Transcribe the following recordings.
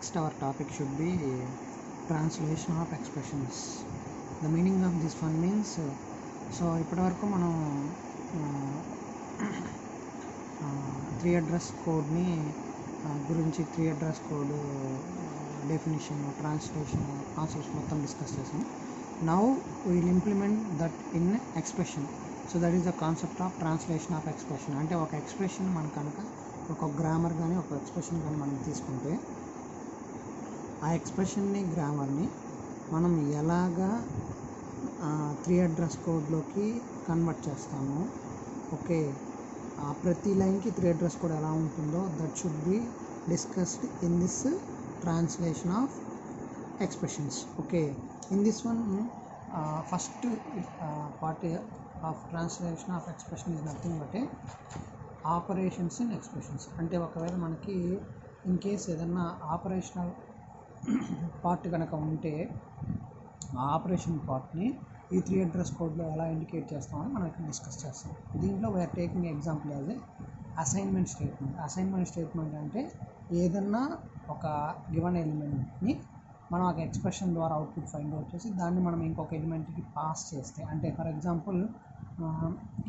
Next, our topic should be translation of expressions. The meaning of this one means so ఇప్పటివరకు మనం three address కోడ్ని గురించి three address code definition translation concepts మొత్తం discuss చేసాం. Now will implement that in expression. So that is the concept of translation of expression. అంటే ఒక expression మనం కనుక ఒక గ్రామర్ కానీ ఒక ఎక్స్ప్రెషన్ కానీ మనం తీసుకుంటే ఆ ఎక్స్ప్రెషన్ని గ్రామర్ని మనం ఎలాగా త్రీ అడ్రస్ కోడ్లోకి కన్వర్ట్ చేస్తాము. ఓకే, ప్రతి లైన్కి త్రీ అడ్రస్ కోడ్ ఎలా ఉంటుందో that should be discussed in this translation of expressions. Okay, in this one first part of translation of expression is nothing but A operations in expressions. అంటే ఒకవేళ మనకి in case ఏదన్నా operational part కనుక ఉంటే ఆ operation పార్ట్ని ఈ three address కోడ్లో ఎలా ఇండికేట్ చేస్తామని మనం ఇక్కడ డిస్కస్ చేస్తాం. దీంట్లో we are taking example as a assignment statement. Assignment statement అంటే ఏదన్నా ఒక గివెన్ ఎలిమెంట్ని మనం ఒక ఎక్స్ప్రెషన్ ద్వారా అవుట్పుట్ ఫైండ్ అవుట్ చేసి దాన్ని మనం ఇంకొక ఎలిమెంట్కి పాస్ చేస్తే, అంటే for example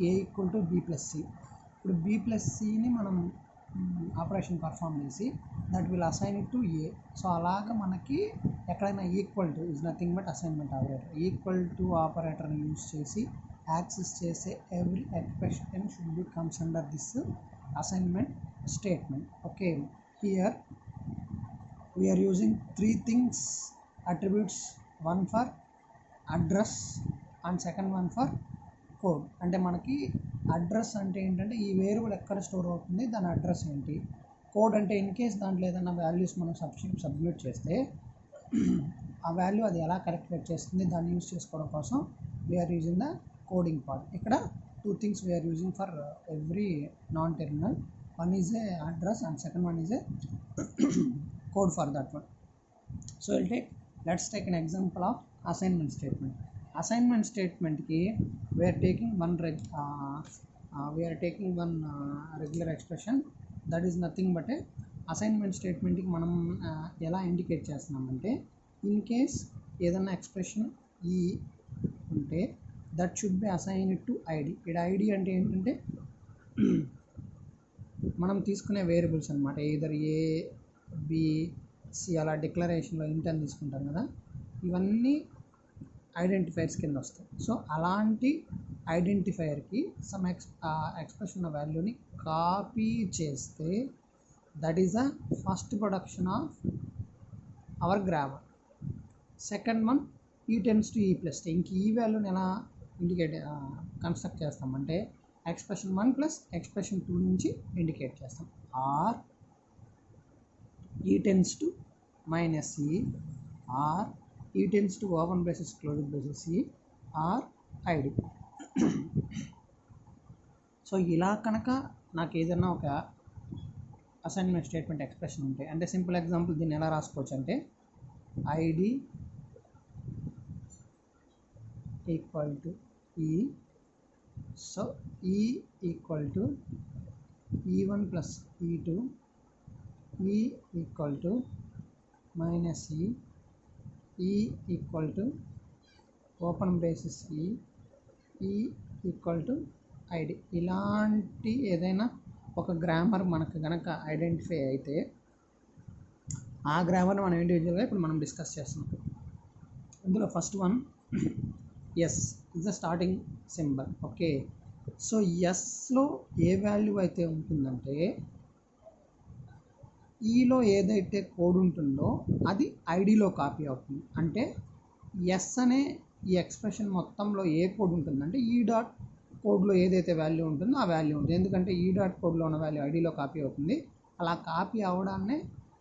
A equal to B plus C. ఇప్పుడు బి ప్లస్ సిని మనం ఆపరేషన్ పర్ఫామ్ చేసి that will assign it to A. So అలాగా మనకి ఎక్కడైనా equal to is nothing but assignment operator. Equal to ఆపరేటర్ని యూజ్ చేసి యాక్సెస్ చేసే every expression should be comes under this assignment statement. Okay, here we are using three things attributes, one for address and second one for code. అంటే మనకి address అంటే ఏంటంటే ఈ variable ఎక్కడ store అవుతుంది దాని అడ్రస్ ఏంటి. కోడ్ అంటే ఇన్ కేస్ దాంట్లో ఏదైనా వాల్యూస్ మనం సబ్మిట్ చేస్తే ఆ వాల్యూ అది ఎలా క్యాలిక్యులేట్ చేస్తుంది దాన్ని యూజ్ చేసుకోవడం కోసం we are using the coding part. ఇక్కడ two things we are using for every non terminal. One is a address and second one is a code for that one. So let's take an example of assignment statement. Assignment statement ki we are taking one regular expression that is nothing but a assignment statement ki manam ela indicate chestunam ante in case edanna expression e unte that should be assigned to id. id ante entante మనం తీసుకునే variables అన్నమాట. either a B C అలా డిక్లరేషన్లో ఇంట్ అని తీసుకుంటాం కదా, ఇవన్నీ identifiers కింద వస్తాయి. సో అలాంటి ఐడెంటిఫైర్కి సమ్ ఎక్స్ప్రెషన్ వాల్యూని కాపీ చేస్తే that is the first production of our grammar. Second one E tends to E plus T. ఇంక ఈ వాల్యూని ఎలా ఇండికేట్ కన్స్ట్రక్ట్ చేస్తామంటే ఎక్స్ప్రెషన్ 1 ప్లస్ ఎక్స్ప్రెషన్ 2 నుంచి ఇండికేట్ చేస్తాం. Or e tends to minus e or e tends to open braces closed braces e or id. So ఇలా కనుక నాకు ఏదైనా ఒక అసైన్మెంట్ స్టేట్మెంట్ ఎక్స్ప్రెషన్ ఉంటే, అంటే సింపుల్ ఎగ్జాంపుల్ దీన్ని ఎలా రాసుకోవచ్చు అంటే ఐడి ఈక్వల్ టు ఈ. సో ఈ equal to e1 plus e2, e equal to minus ఈ ఈక్వల్ టు ఓపెన్ బ్రేసెస్ ఈ ఈక్వల్ టు ఐడి. ఇలాంటి ఏదైనా ఒక గ్రామర్ మనకు కనుక ఐడెంటిఫై అయితే ఆ గ్రామర్ని మనం ఇండివిజువల్గా ఇప్పుడు మనం డిస్కస్ చేస్తున్నాం. ఇందులో first one S is the starting symbol. Okay, so ఎస్లో ఏ వాల్యూ అయితే ఉంటుందంటే ఈలో ఏదైతే కోడ్ ఉంటుందో అది ఐడిలో కాపీ అవుతుంది. అంటే ఎస్ అనే ఈ ఎక్స్ప్రెషన్ మొత్తంలో ఏ కోడ్ ఉంటుందంటే ఈ డాట్ కోడ్లో ఏదైతే వాల్యూ ఉంటుందో ఆ వాల్యూ ఉంటుంది. ఎందుకంటే ఈ డాట్ కోడ్లో ఉన్న వాల్యూ ఐడిలో కాపీ అవుతుంది. అలా కాపీ అవడాన్నే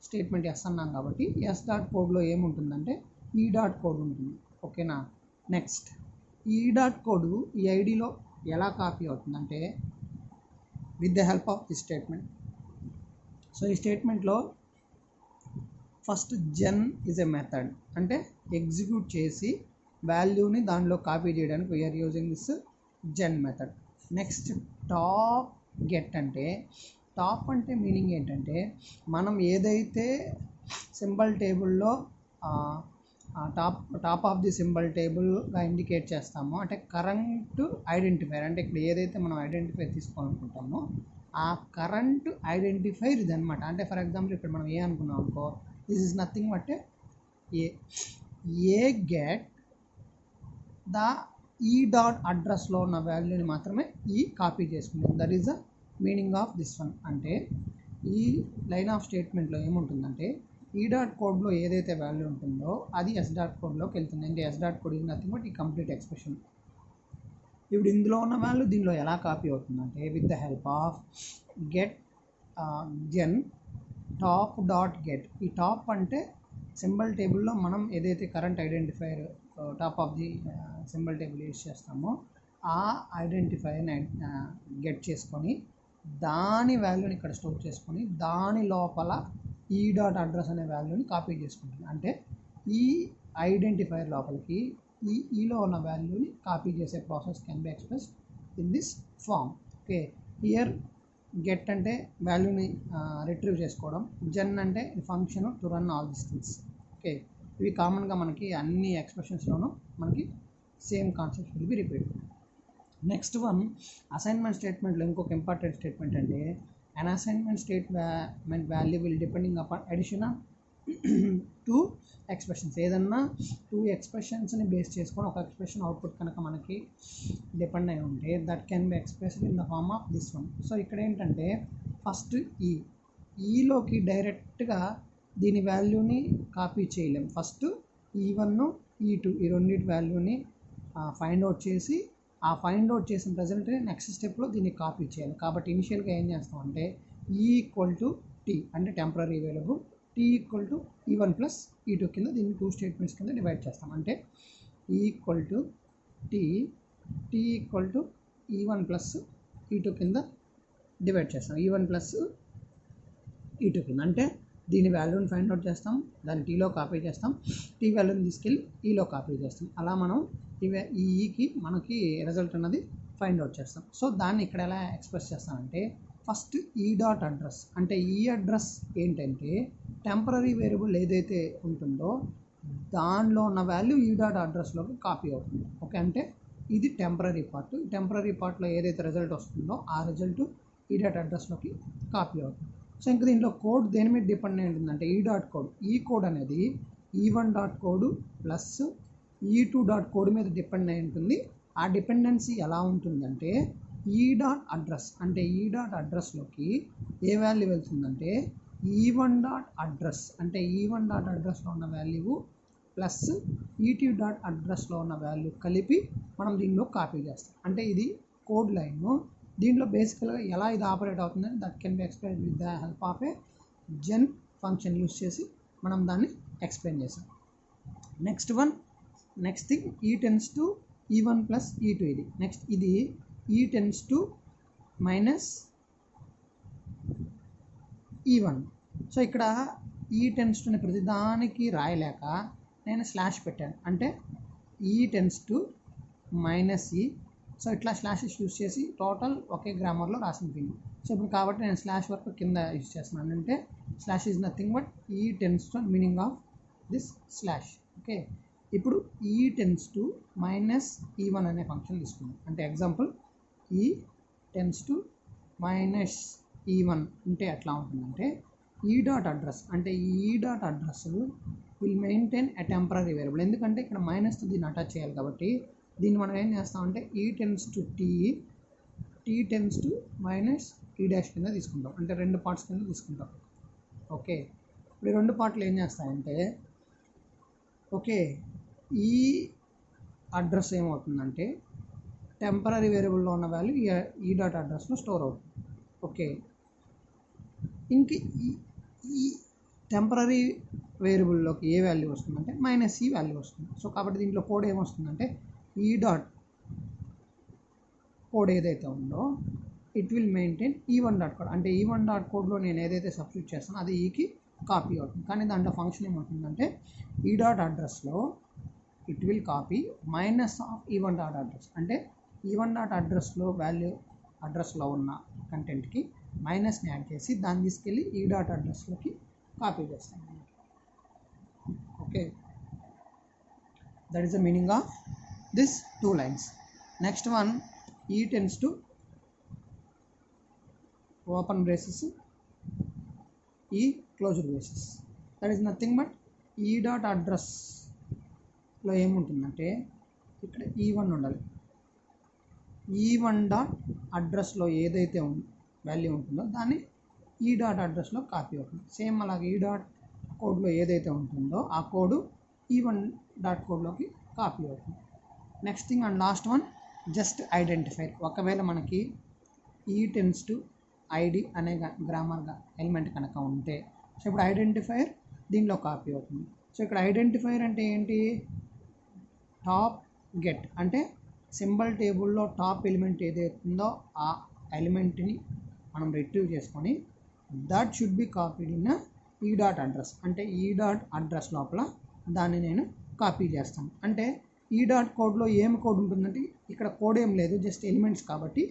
స్టేట్మెంట్ ఎస్ అన్నాం కాబట్టి ఎస్ డాట్ కోడ్లో ఏముంటుందంటే ఈ డాట్ కోడ్ ఉంటుంది. ఓకేనా. నెక్స్ట్ ఈ డాట్ కోడ్ ఈ ఐడిలో ఎలా కాపీ అవుతుందంటే with the help of the statement. So ఈ స్టేట్మెంట్లో first gen is a method, అంటే ఎగ్జిక్యూట్ చేసి వాల్యూని దానిలో కాపీ చేయడానికి we are using this gen method. Next top get. అంటే టాప్ అంటే మీనింగ్ ఏంటంటే మనం ఏదైతే సింబల్ టేబుల్లో టాప్ ఆఫ్ ది సింబల్ టేబుల్గా ఇండికేట్ చేస్తామో అంటే కరెంట్ ఐడెంటిఫైర్, అంటే ఇక్కడ ఏదైతే మనం ఐడెంటిఫైర్ తీసుకోవాలనుకుంటామో ఆ కరెంట్ ఐడెంటిఫైర్ ఇది అనమాట. అంటే ఫర్ ఎగ్జాంపుల్ ఇక్కడ మనం ఏ అనుకున్నాం అనుకో, this is nothing but A get the ఈ డాట్ అడ్రస్లో ఉన్న వాల్యూని మాత్రమే ఈ కాపీ చేసుకుంటుంది. That is the meaning of this one. అంటే ఈ లైన్ ఆఫ్ స్టేట్మెంట్లో ఏముంటుందంటే ఈ డాట్ కోడ్లో ఏదైతే వాల్యూ ఉంటుందో అది ఎస్ డాట్ కోడ్లోకి వెళ్తుంది. అంటే S dot code is nothing but ఈ కంప్లీట్ ఎక్స్ప్రెషన్. ఇప్పుడు ఇందులో ఉన్న వాల్యూ దీనిలో ఎలా కాపీ అవుతుందంటే with the help of get gen top dot get. ఈ టాప్ అంటే సింబల్ టేబుల్లో మనం ఏదైతే current identifier top of the symbol table use చేస్తామో ఆ ఐడెంటిఫైర్ని గెట్ చేసుకొని దాని వాల్యూని ఇక్కడ స్టోర్ చేసుకొని దాని లోపల ఈ డాట్ అడ్రస్ అనే వాల్యూని కాపీ చేసుకుంటుంది. అంటే ఈ ఐడెంటిఫైర్ లోపలికి ఈలో ఉన్న వాల్యూని కాపీ చేసే process can be express in this form. Okay, here get అంటే వాల్యూని రిట్రీవ్ చేసుకోవడం, జెన్ అంటే function to run all this things. Okay, ఇవి కామన్గా మనకి అన్ని ఎక్స్ప్రెషన్స్లోనూ మనకి same concept will be repeat. Next one assignment స్టేట్మెంట్లో ఇంకొక ఇంపార్టెంట్ స్టేట్మెంట్ అంటే an assignment statement value will depending upon addition of two expressions. ఏదన్నా టూ ఎక్స్ప్రెషన్స్ని బేస్ చేసుకొని ఒక ఎక్స్ప్రెషన్ అవుట్పుట్ కనుక మనకి డిపెండ్ అయి ఉంటే that can be expressed in the form of this one. So ఇక్కడ ఏంటంటే ఫస్ట్ ఈలోకి డైరెక్ట్గా దీని వాల్యూని కాపీ చేయలేం. ఫస్ట్ E1 E2 ఈ రెండింటి వాల్యూని ఫైండ్ అవుట్ చేసి ఆ ఫైండ్ అవుట్ చేసిన రిజల్ట్ని నెక్స్ట్ స్టెప్లో దీన్ని కాపీ చేయాలి. కాబట్టి ఇనిషియల్గా ఏం చేస్తామంటే ఈ ఈక్వల్ టు టీ అంటే temporary variable, T equal to E1 plus E2 కింద దీన్ని టూ స్టేట్మెంట్స్ కింద డివైడ్ చేస్తాం. అంటే equal to T equal to E1 plus E2 కింద డివైడ్ చేస్తాం. E1 ప్లస్ E2 కింద అంటే దీని వాల్యూని ఫైండ్ అవుట్ చేస్తాం, దాన్ని టీలో కాపీ చేస్తాం, టీ వాల్యూని తీసుకెళ్ళి ఈలో కాపీ చేస్తాం. అలా మనం ఈ ఈకి మనకి రిజల్ట్ అన్నది ఫైండ్ అవుట్ చేస్తాం. సో దాన్ని ఇక్కడ ఎలా ఎక్స్ప్రెస్ చేస్తామంటే ఫస్ట్ ఈ డాట్ అడ్రస్ అంటే ఈ అడ్రస్ ఏంటంటే టెంపరీ వేరియబుల్ ఏదైతే ఉంటుందో దానిలో ఉన్న వాల్యూ ఈ డాట్ అడ్రస్లోకి కాపీ అవుతుంది. ఓకే, అంటే ఇది టెంపరీ పార్ట్. టెంపరీ పార్ట్లో ఏదైతే రిజల్ట్ వస్తుందో ఆ రిజల్ట్ ఈ డాట్ అడ్రస్లోకి కాపీ అవుతుంది. సో ఇంకా దీంట్లో కోడ్ దేని మీద డిపెండ్ అయి ఉంటుందంటే ఈ డాట్ కోడ్. ఈ కోడ్ అనేది E1 dot code plus E2 dot code మీద డిపెండ్ అయి ఉంటుంది. ఆ డిపెండెన్సీ ఎలా ఉంటుందంటే ఈ డాట్ అడ్రస్ అంటే ఈ డాట్ అడ్రస్లోకి ఏ వాల్యూ వెళ్తుందంటే E1 డాట్ అడ్రస్ అంటే E1 డాట్ అడ్రస్లో ఉన్న వాల్యూ ప్లస్ E2 డాట్ అడ్రస్లో ఉన్న వాల్యూ కలిపి మనం దీనిలో కాపీ చేస్తాం. అంటే ఇది కోడ్ లైన్. దీంట్లో బేసికల్గా ఎలా ఇది ఆపరేట్ అవుతుందని that can be explain with the help of a gen function use చేసి మనం దాన్ని ఎక్స్ప్లెయిన్ చేసాం. Next thing E tends to E1 plus E2. ఇది నెక్స్ట్ ఇది E tends to minus E1. So ఇక్కడ E tends to ప్రతిదానికి రాయలేక నేను slash పెట్టాను. అంటే E tends to minus E. So ఇట్లా స్లాషెస్ యూస్ చేసి టోటల్ ఒకే గ్రామర్లో రాసిన థింగ్. సో ఇప్పుడు కాబట్టి నేను స్లాష్ వర్క్ కింద యూస్ చేస్తున్నాను. అంటే slash is nothing but E tends to meaning of this slash. Okay, ఇప్పుడు E tends to minus E1 అనే ఫంక్షన్ తీసుకున్నాం. అంటే example E tends to minus E1 అంటే ఎట్లా ఉంటుందంటే ఈ డాట్ అడ్రస్ అంటే ఈ dot address will maintain a temporary variable. ఎందుకంటే ఇక్కడ మైనస్తో దీన్ని అటాచ్ చేయాలి కాబట్టి దీన్ని మనం ఏం చేస్తామంటే E tends to T tends to minus T dash కింద తీసుకుంటాం. అంటే రెండు పార్ట్స్ కింద తీసుకుంటాం. ఓకే, ఇప్పుడు ఈ రెండు పార్ట్లు ఏం చేస్తాయంటే ఓకే ఈ అడ్రస్ ఏమవుతుందంటే టెంపరీ వేరియబుల్లో ఉన్న వాల్యూ ఈ డాట్ అడ్రస్లో స్టోర్ అవుతుంది. ఓకే, ఇంక ఈ టెంపరీ వేరియబుల్లోకి ఏ వాల్యూ వస్తుందంటే మైనస్ ఈ వాల్యూ వస్తుంది. సో కాబట్టి దీంట్లో కోడ్ ఏమొస్తుందంటే ఈ డాట్ కోడ్ ఏదైతే ఉందో it will maintain E1 dot code. అంటే E1 డాట్ కోడ్లో నేను ఏదైతే సబ్స్టిట్యూట్ చేస్తానో అది ఈకి కాపీ అవుతుంది. కానీ దాంట్లో ఫంక్షన్ ఏమవుతుందంటే ఈ డాట్ అడ్రస్లో it will copy minus of E1 dot address. అంటే E1 డాట్ అడ్రస్లో వాల్యూ అడ్రస్లో ఉన్న కంటెంట్కి మైనస్ని యాడ్ చేసి దాన్ని తీసుకెళ్ళి ఈ డాట్ అడ్రస్లోకి కాపీ చేస్తాను. Okay, that is the meaning of this two lines. Next one, E tends to open braces, E closure braces. That is nothing but E dot address లో ఏముంటుందంటే ఇక్కడ E1 ఉండాలి. E1 డాట్ అడ్రస్లో ఏదైతే value ఉంటుందో దాన్ని ఈ డాట్ అడ్రస్లో కాపీ అవుతుంది. సేమ్ అలాగే ఈ డాట్ కోడ్లో ఏదైతే ఉంటుందో ఆ కోడ్ E1 డాట్ కోడ్లోకి కాపీ అవుతుంది. Next thing and last one, just identifier. ఒకవేళ మనకి ఈ టెన్స్ టు ఐడి అనే గ్రామర్గా ఎలిమెంట్ కనుక ఉంటే, సో ఇప్పుడు ఐడెంటిఫైర్ దీనిలో కాపీ అవుతుంది. సో ఇక్కడ ఐడెంటిఫైర్ అంటే ఏంటి, టాప్ గెట్ అంటే సింబల్ టేబుల్లో టాప్ ఎలిమెంట్ ఏదైతే ఉందో ఆ ఎలిమెంట్ని మనం రిట్రీవ్ చేసుకొని that should B copied in ఈ డాట్ అడ్రస్, అంటే ఈ డాట్ అడ్రస్ లోపల దాన్ని నేను కాపీ చేస్తాను. అంటే ఈ డాట్ కోడ్లో ఏం కోడ్ ఉంటుందంటే ఇక్కడ కోడ్ ఏం లేదు, జస్ట్ ఎలిమెంట్స్ కాబట్టి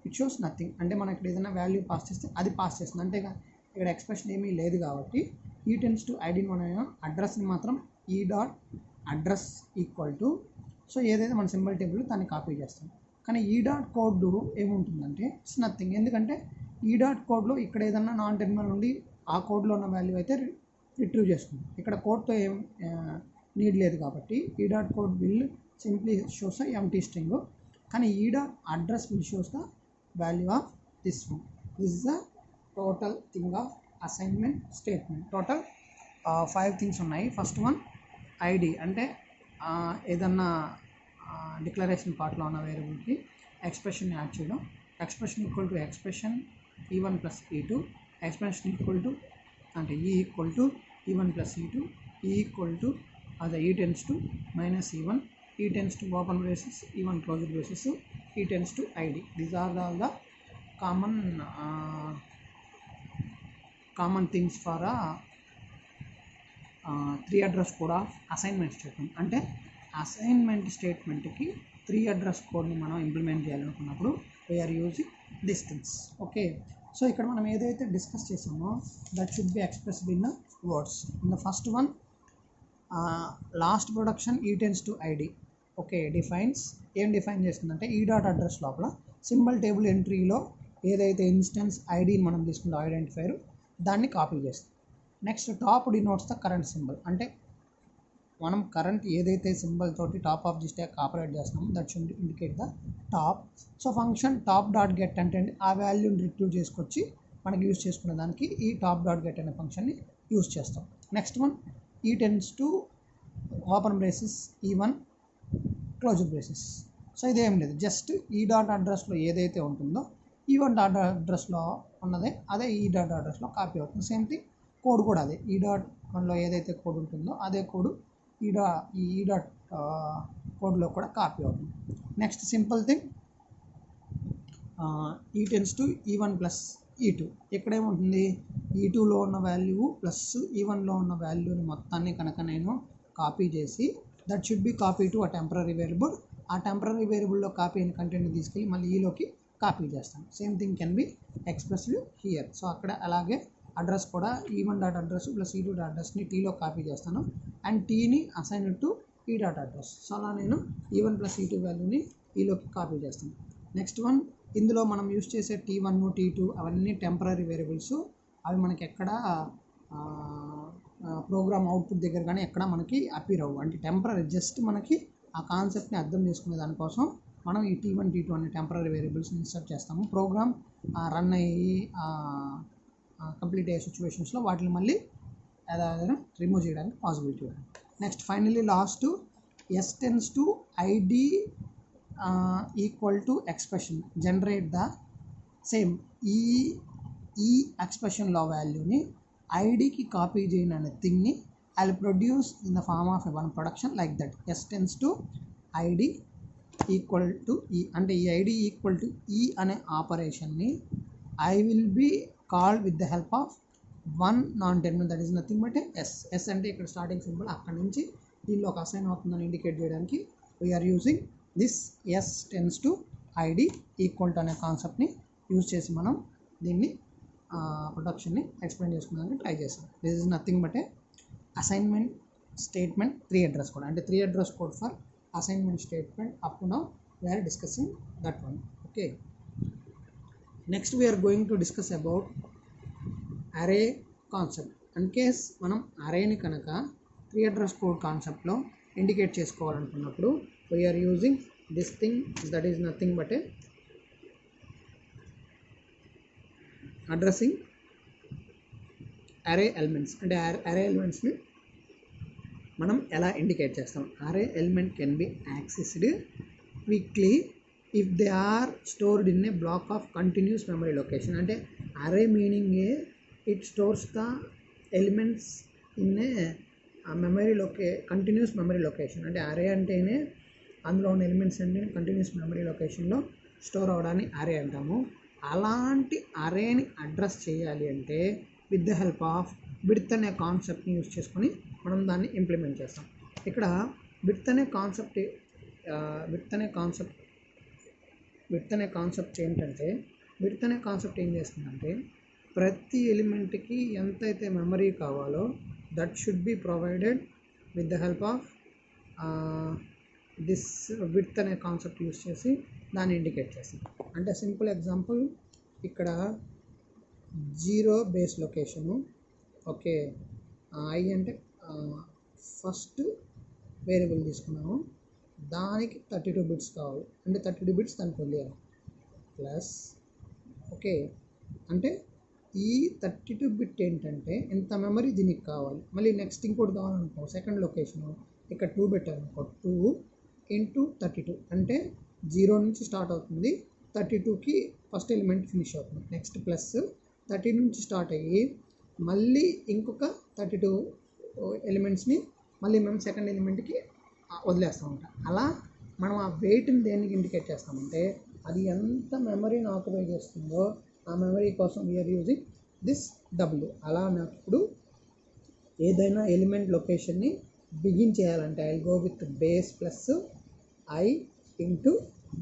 ఇట్ షోస్ నథింగ్. అంటే మనం ఇక్కడ ఏదైనా వాల్యూ పాస్ చేస్తే అది పాస్ చేస్తుంది, అంతే ఇక్కడ ఎక్స్ప్రెషన్ ఏమీ లేదు కాబట్టి ఈ టెన్స్ టు ఐడిని మనం అడ్రస్ని మాత్రం ఈ dot address equal to, so ఏదైతే మన సింబల్ టేబుల్ దాన్ని కాపీ చేస్తాం. కానీ ఈ డాట్ కోడ్ ఏముంటుందంటే ఇట్స్ నథింగ్, ఎందుకంటే ఈ డాట్ కోడ్లో ఇక్కడ ఏదన్నా నాన్ టెర్మినల్ నుండి ఆ కోడ్లో ఉన్న వాల్యూ అయితే రిట్రీవ్ చేస్తుంది. ఇక్కడ కోడ్తో ఏం నీడ్ లేదు కాబట్టి E dot code will simply shows empty string, కానీ ఈ dot address will shows the value of this one. This is the total thing of assignment statement. Total 5 things ఉన్నాయి. ఫస్ట్ వన్ ఐడి, అంటే ఏదన్నా declaration పార్ట్లో ఉన్న వేరియబుల్కి expression add చేయడం. Expression equal to expression E1 plus E2, expression equal to అంటే E equal to E1 plus E2, E equal to అదే E tends to minus E1, E tends to open braces, E1 closed braces, E tends to ID. These are all the common things for three address code of assignment statement. అంటే assignment స్టేట్మెంట్కి 3 address కోడ్ని మనం implement చేయాలనుకున్నప్పుడు we are using this things. Okay, so ఇక్కడ మనం ఏదైతే discuss చేసామో that should be expressed in words. In the first one, last production E tends to ID. Okay, defines ఏం డిఫైన్ చేస్తుందంటే ఈ డాట్ అడ్రస్ లోపల సింబల్ టేబుల్ ఎంట్రీలో ఏదైతే instance ఐడిని మనం తీసుకుంటాం ఐడెంటిఫైర్, దాన్ని కాపీ చేస్తాం. Next top denotes the current symbol, అంటే మనం కరెంట్ ఏదైతే సింబల్ తోటి top of the stack operate చేస్తున్నామో that should indicate the top. So function top dot get అంటే ఆ వాల్యూని రిట్రీవ్ చేసుకొచ్చి మనకి యూజ్ చేసుకునే దానికి ఈ టాప్ డాట్ గెట్ అనే ఫంక్షన్ని యూజ్ చేస్తాం. Next one, E tends to open braces E1 closed braces. So ఇదేం లేదు, జస్ట్ ఈ డాట్ అడ్రస్లో ఏదైతే ఉంటుందో E1 డాట్ అడ్రస్లో ఉన్నదే అదే ఈ డాట్ అడ్రస్లో కాపీ అవుతుంది. సేమ్ థింగ్ కోడ్ కూడా అదే, ఈ డాట్ వన్లో ఏదైతే కోడ్ ఉంటుందో అదే కోడ్ ఈ డాట్ కోడ్లో కూడా కాపీ అవుతుంది. నెక్స్ట్ సింపుల్ థింగ్, ఈ tends to E1 plus E2. ఇక్కడేముంటుంది, E2లో ఉన్న వాల్యూ ప్లస్ E1లో ఉన్న వాల్యూని మొత్తాన్ని కనుక నేను కాపీ చేసి that should be copy to ఆ టెంపరరీ వేరియబుల్. ఆ టెంపరరీ వేరియబుల్లో కాపీ అయిన కంటెంట్ని తీసుకెళ్ళి మళ్ళీ ఈలోకి కాపీ చేస్తాను. Same thing can be expressed here. So అక్కడ అలాగే అడ్రస్ కూడా E1 dot address plus E2 dot అడ్రస్ని టీలో కాపీ చేస్తాను అండ్ టీని assign to E dot address. So అలా నేను E1 ప్లస్ E2 వాల్యూని ఈలోకి కాపీ చేస్తాను. నెక్స్ట్ వన్, ఇందులో మనం యూస్ చేసే T1 T2 అవన్నీ టెంపరరీ వేరియబుల్స్. అవి మనకి ఎక్కడ ప్రోగ్రామ్ అవుట్పుట్ దగ్గర కానీ ఎక్కడ మనకి అపీర్ అవ్వు, అంటే టెంపరరీ, జస్ట్ మనకి ఆ కాన్సెప్ట్ని అర్థం చేసుకునే దానికోసం మనం ఈ T1 T2 అనే టెంపరరీ వేరియబుల్స్ని ఇన్సర్ట్ చేస్తాము. ప్రోగ్రామ్ రన్ అయ్యి కంప్లీట్ అయ్యే సిచ్యువేషన్స్లో వాటిని మళ్ళీ ఏదైనా రిమూవ్ చేయడానికి పాసిబిలిటీ ఉంది. Next finally last, S tends to ID equal to expression generate the same E ఎక్స్ప్రెషన్లో వాల్యూని ఐడికి కాపీ చేయను అనే థింగ్ని I will produce in the form of one production like that. S tends to ID equal to E, అంటే ఈ ID equal to E అనే ఆపరేషన్ని I will be called with the help of one non terminal, that is nothing but S. S అంటే ఇక్కడ starting symbol, అక్కడ నుంచి దీనిలో ఒక అసైన్ అవుతుందని ఇండికేట్ చేయడానికి we are using this S tends to ID equal to అనే కాన్సెప్ట్ని యూజ్ చేసి మనం దీన్ని ప్రొడక్షన్ని ఎక్స్ప్లెయిన్ చేసుకోవడానికి ట్రై చేస్తాం. This is nothing but a assignment statement 3 address code, అంటే 3 address code for assignment statement. Up to now we are discussing that one. Okay, next we are going to discuss about array concept. In case మనం arrayని కనుక 3 address code కాన్సెప్ట్లో indicate చేసుకోవాలనుకున్నప్పుడు we are using this thing, that is nothing but a addressing array elements. అంటే array elements-ని మనం ఎలా indicate చేస్తాం? array element can be accessed quickly if they are stored in a block of continuous memory location. అంటే array meaning it stores the elements in a memory continuous memory location. అంటే array అంటేనే అందులో ఉన్న elements అన్ని continuous memory లొకేషన్లో store అవడాన్ని array అంటాము. అలాంటి అరేని address చేయాలి అంటే with the help of width అనే కాన్సెప్ట్ని యూజ్ చేసుకొని మనం దాన్ని ఇంప్లిమెంట్ చేస్తాం. ఇక్కడ విడ్త్ అనే కాన్సెప్ట్ ఏంటంటే, విడ్త్ అనే కాన్సెప్ట్ ఏం చేస్తుందంటే ప్రతి ఎలిమెంట్కి ఎంతైతే మెమరీ కావాలో that should be provided with the help of this width అనే కాన్సెప్ట్ యూజ్ చేసి దాన్ని ఇండికేట్ చేస్తాం. అంటే సింపుల్ ఎగ్జాంపుల్, ఇక్కడ 0 బేస్ లొకేషను, ఓకే, ఐ అంటే ఫస్ట్ వేరియబుల్ తీసుకున్నాము, దానికి 32 బిట్స్ కావాలి, అంటే 32 బిట్స్ దానికి వదిలేయాలి ప్లస్, ఓకే, అంటే ఈ 32 బిట్ ఏంటంటే ఎంత మెమరీ దీనికి కావాలి. మళ్ళీ నెక్స్ట్ ఇంకోటి కావాలనుకో, సెకండ్ లొకేషను ఇక్కడ 2 పెట్టాలనుకో, 2 into 32 అంటే 0 నుంచి స్టార్ట్ అవుతుంది, 32కి ఫస్ట్ ఎలిమెంట్ ఫినిష్ అవుతుంది. నెక్స్ట్ ప్లస్ 30 నుంచి స్టార్ట్ అయ్యి మళ్ళీ ఇంకొక 32 ఎలిమెంట్స్ని మళ్ళీ మేము సెకండ్ ఎలిమెంట్కి వదిలేస్తూ ఉంటాం. అలా మనం ఆ వెయిట్ని దేనికి ఇండికేట్ చేస్తామంటే అది ఎంత మెమరీని ఆక్యుపై చేస్తుందో ఆ మెమరీ కోసం వీఆర్ యూజింగ్ దిస్ డబ్ల్యూ. అలా నాకు ఏదైనా ఎలిమెంట్ లొకేషన్ని బిగిన్ చేయాలంటే I go with base plus I into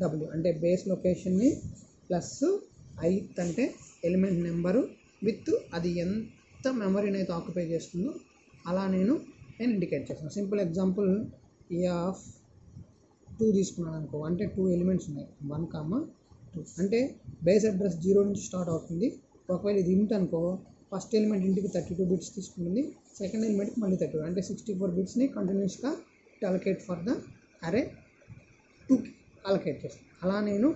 W. అంటే బేస్ లొకేషన్ని ప్లస్ ఐ అంటే ఎలిమెంట్ నెంబరు విత్ అది ఎంత మెమరీని అయితే ఆక్యుపై చేస్తుందో అలా నేను ఇండికేట్ చేస్తాను. సింపుల్ ఎగ్జాంపుల్, ఏ ఆఫ్ 2 తీసుకున్నాను అనుకో, అంటే 2 ఎలిమెంట్స్ ఉన్నాయి, 1, 2. అంటే బేస్ అడ్రస్ 0 నుంచి స్టార్ట్ అవుతుంది. ఒకవేళ ఇది ఇంట్ అనుకో, ఫస్ట్ ఎలిమెంట్ ఇంటికి 32 బిట్స్ తీసుకుంటుంది, సెకండ్ ఎలిమెంట్కి మళ్ళీ 32, అంటే 64 బిట్స్ని కంటిన్యూస్గా అలొకేట్ ఫర్ ద అరే 2కి అలొకేట్ చేస్తాను. అలా నేను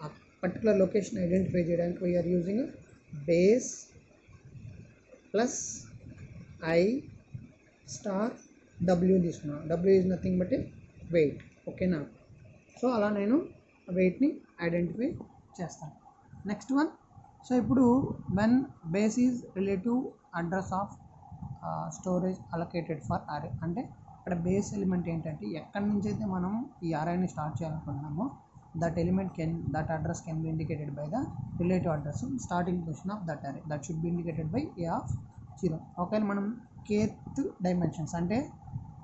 ఆ పర్టికులర్ లొకేషన్ ఐడెంటిఫై చేయడానికి we are using base plus I star W తీసుకున్నాను. W is nothing but a weight, ఓకేనా. సో అలా నేను వెయిట్ని ఐడెంటిఫై చేస్తాను. నెక్స్ట్ వన్, సో ఇప్పుడు when base is relative address of storage allocated for array. అంటే ఇక్కడ బేస్ ఎలిమెంట్ ఏంటంటే ఎక్కడి నుంచి అయితే మనం ఈ అరేని స్టార్ట్ చేయాలనుకుంటున్నామో that address can be indicated by the relative address starting position of that array, that should be indicated by A of 0. ఒకవేళ మనం kth డైమెన్షన్స్, అంటే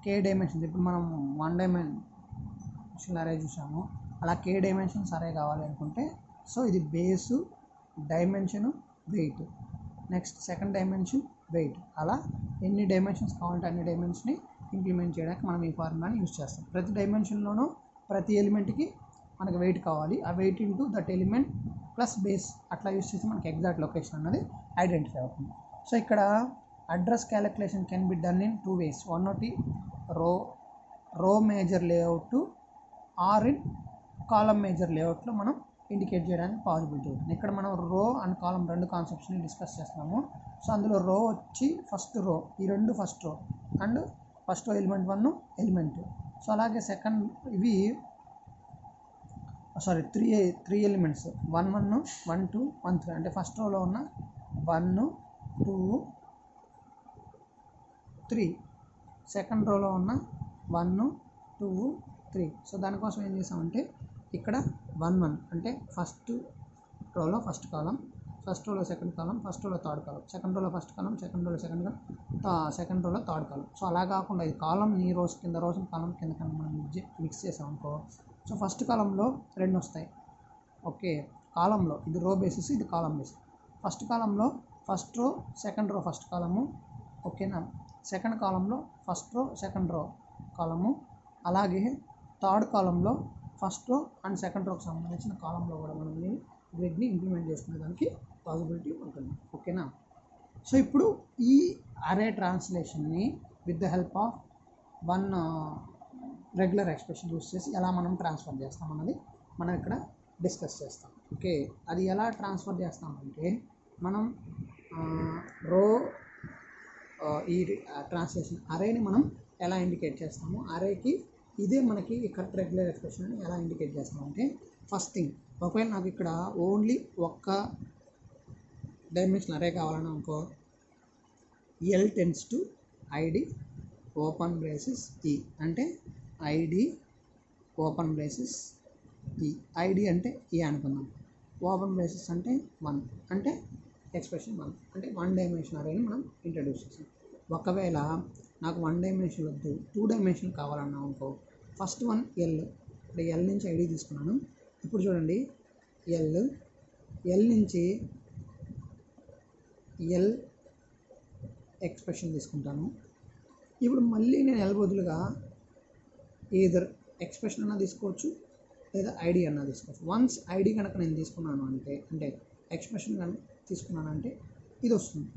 k డైమెన్షన్స్, ఇప్పుడు మనం 1 డైమెన్షన్ అరే చూసాము, అలా k డైమెన్షన్స్ అరే కావాలి అనుకుంటే సో ఇది base, dimension, weight, next second dimension, weight, అలా ఎన్ని డైమెన్షన్స్ కావాలంటే అన్ని డైమెన్షన్ని ఇంప్లిమెంట్ చేయడానికి మనం ఈ ఫార్ములాని యూజ్ చేస్తాం. ప్రతి డైమెన్షన్లోనూ ప్రతి ఎలిమెంట్కి మనకి వెయిట్ కావాలి, ఆ weight into that element plus base అట్లా యూజ్ చేసి మనకి ఎగ్జాక్ట్ లొకేషన్ అన్నది ఐడెంటిఫై అవుతుంది. సో ఇక్కడ address calculation can be done in 2 ways. One ఒకటి row major layout or in column major లేఅవుట్లో మనం ఇండికేట్ చేయడానికి పాసిబిలిటీ ఉంటుంది. ఇక్కడ మనం రో అండ్ కాలమ్ 2 కాన్సెప్ట్స్ని డిస్కస్ చేస్తున్నాము. సో అందులో రో వచ్చి ఫస్ట్ రో, ఈ 2 first row and first row element 1 element 2. So అలాగే సెకండ్ ఇవి త్రీ ఎలిమెంట్స్ 1, 1, 1, 2, 1, 3. అంటే ఫస్ట్ రోలో ఉన్న 1, 2, 3, సెకండ్ రోలో ఉన్న 1, 2, 3. సో దానికోసం ఏం చేసామంటే ఇక్కడ 1, 1 అంటే ఫస్ట్ రోలో ఫస్ట్ కాలం, ఫస్ట్ రోలో సెకండ్ కాలం, ఫస్ట్ రోలో థర్డ్ కాలం, సెకండ్ రోలో ఫస్ట్ కాలం, సెకండ్ రోలో సెకండ్ కాలం, సెకండ్ రోలో థర్డ్ కాలం. సో అలా కాకుండా ఇది కాలం ఈ రోస్ కింద రోజు కాలం కింద కన్నా మనం మిక్స్ చేసాం అనుకో, సో ఫస్ట్ కాలంలో 2 వస్తాయి, ఓకే. కాలంలో ఇది రో బేసిస్, ఇది కాలం బేసిస్. ఫస్ట్ కాలంలో first row second row first కాలము, ఓకేనా. సెకండ్ కాలంలో ఫస్ట్ రో సెకండ్ రో కాలము, అలాగే థర్డ్ కాలంలో ఫస్ట్ రో అండ్ సెకండ్ రోకి సంబంధించిన కాలంలో కూడా మనం గ్రిడ్ని ఇంప్లిమెంట్ చేసుకునే దానికి పాసిబిలిటీ ఉంటుంది. ఓకేనా. సో ఇప్పుడు ఈ అరే ట్రాన్స్లేషన్ని with the help of one regular expression use చేసి ఎలా మనం ట్రాన్స్ఫర్ చేస్తాం అన్నది మనం ఇక్కడ డిస్కస్ చేస్తాం. ఓకే, అది ఎలా ట్రాన్స్ఫర్ చేస్తామంటే మనం రో ఈ ట్రాన్స్లేషన్ అరేని మనం ఎలా ఇండికేట్ చేస్తాము, అరేకి ఇదే మనకి కరెక్ట్ రెగ్యులర్ ఎక్స్ప్రెషన్ అని ఎలా ఇండికేట్ చేస్తామంటే, ఫస్ట్ థింగ్ ఒకవేళ నాకు ఇక్కడ ఓన్లీ ఒక్క డైమెన్షన్ అరే కావాలని అనుకో, L tense to ID open braces ఈ, అంటే ఐడి ఓపెన్ బ్రేసెస్ ఈ, ఐడి అంటే ఈ అనుకుందాం, ఓపెన్ బ్రేసెస్ అంటే 1 అంటే ఎక్స్ప్రెషన్ 1 అంటే 1 డైమెన్షన్ అరేని మనం ఇంట్రడ్యూస్ చేసాం. ఒకవేళ నాకు 1 డైమెన్షన్ వద్దు 2 డైమెన్షన్ కావాలన్నా అనుకో, ఫస్ట్ వన్ ఎల్, ఇప్పుడు ఎల్ నుంచి ఐడి తీసుకున్నాను. ఇప్పుడు చూడండి ఎల్ నుంచి ఎల్ ఎక్స్ప్రెషన్ తీసుకుంటాను. ఇప్పుడు మళ్ళీ నేను ఎల్ బదులుగా ఏదర్ ఎక్స్ప్రెషన్ అన్నా తీసుకోవచ్చు లేదా ఐడి అన్నా తీసుకోవచ్చు. వన్స్ ఐడి కనుక నేను తీసుకున్నాను అంటే ఎక్స్ప్రెషన్ కనుక తీసుకున్నానంటే ఇది వస్తుంది.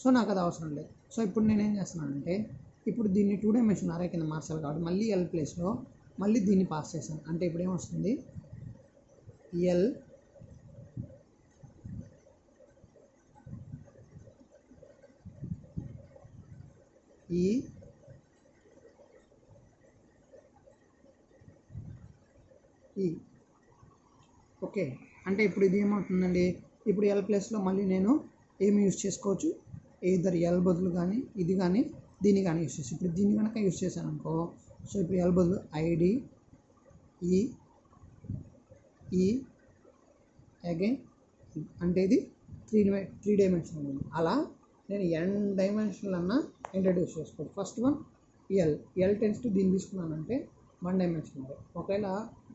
సో నాకు అది అవసరం లేదు. సో ఇప్పుడు నేనేం చేస్తున్నానంటే, ఇప్పుడు దీన్ని 2 డైమెన్షన్ అరే కింద మార్చాలి కాబట్టి మళ్ళీ ఎల్ ప్లేస్లో మళ్ళీ దీన్ని పాస్ చేశాను. అంటే ఇప్పుడు ఏమొస్తుంది, ఎల్ ఈ ఓకే. అంటే ఇప్పుడు ఇది ఏమవుతుందండి, ఇప్పుడు ఎల్ ప్లేస్లో మళ్ళీ నేను ఏమి యూజ్ చేసుకోవచ్చు, ఏదర్ ఎల్ బదులు కానీ ఇది కానీ దీన్ని కానీ యూజ్ చేసి, ఇప్పుడు దీన్ని కనుక యూజ్ చేశాను అనుకో, సో ఇప్పుడు ఎల్ బదులు ఐడి ఈ అగైన్ అంటే ఇది 3 డైమెన్షనల్ ఉంది. అలా నేను n డైమెన్షనల్ అన్నా ఇంట్రడ్యూస్ చేసుకోవచ్చు. First one L tends to దీన్ని తీసుకున్నానంటే 1 డైమెన్షనల్. ఒకవేళ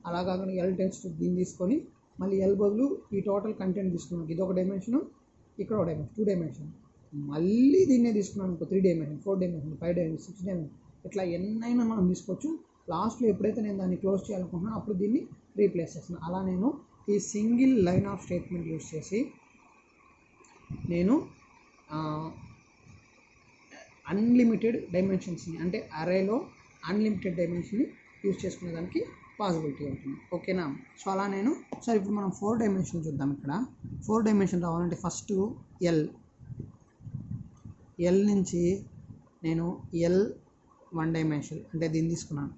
అలా కాకుండా ఎల్ టెన్స్ టు దీన్ని తీసుకొని మళ్ళీ ఎల్ బదులు ఈ టోటల్ కంటెంట్ తీసుకున్నాను, ఇది ఒక డైమెన్షను, ఇక్కడ ఒక డైమెన్షన్ 2 డైమెన్షన్, మళ్ళీ దీన్నే తీసుకున్నాను అనుకో 3 డైమెన్షన్ 4 డైమెన్షన్ 5 డైమెన్షన్ 6 డైమెన్షన్, ఇట్లా ఎన్నైనా మనం తీసుకోవచ్చు. లాస్ట్లో ఎప్పుడైతే నేను దాన్ని క్లోజ్ చేయాలనుకుంటున్నానో అప్పుడు దీన్ని రీప్లేస్ చేస్తున్నాను. అలా నేను ఈ single line of statement use చేసి నేను అన్లిమిటెడ్ డైమెన్షన్స్ని, అంటే అరేలో అన్లిమిటెడ్ డైమెన్షన్ని యూజ్ చేసుకునేదానికి పాసిబిలిటీ ఉంటుంది. ఓకేనా. సో అలా నేను సరే ఇప్పుడు మనం 4 డైమెన్షన్ చూద్దాం. ఇక్కడ 4 డైమెన్షన్ రావాలంటే ఫస్ట్ ఎల్ నుంచి నేను ఎల్ 1 డైమెన్షన్ అంటే దీన్ని తీసుకున్నాను,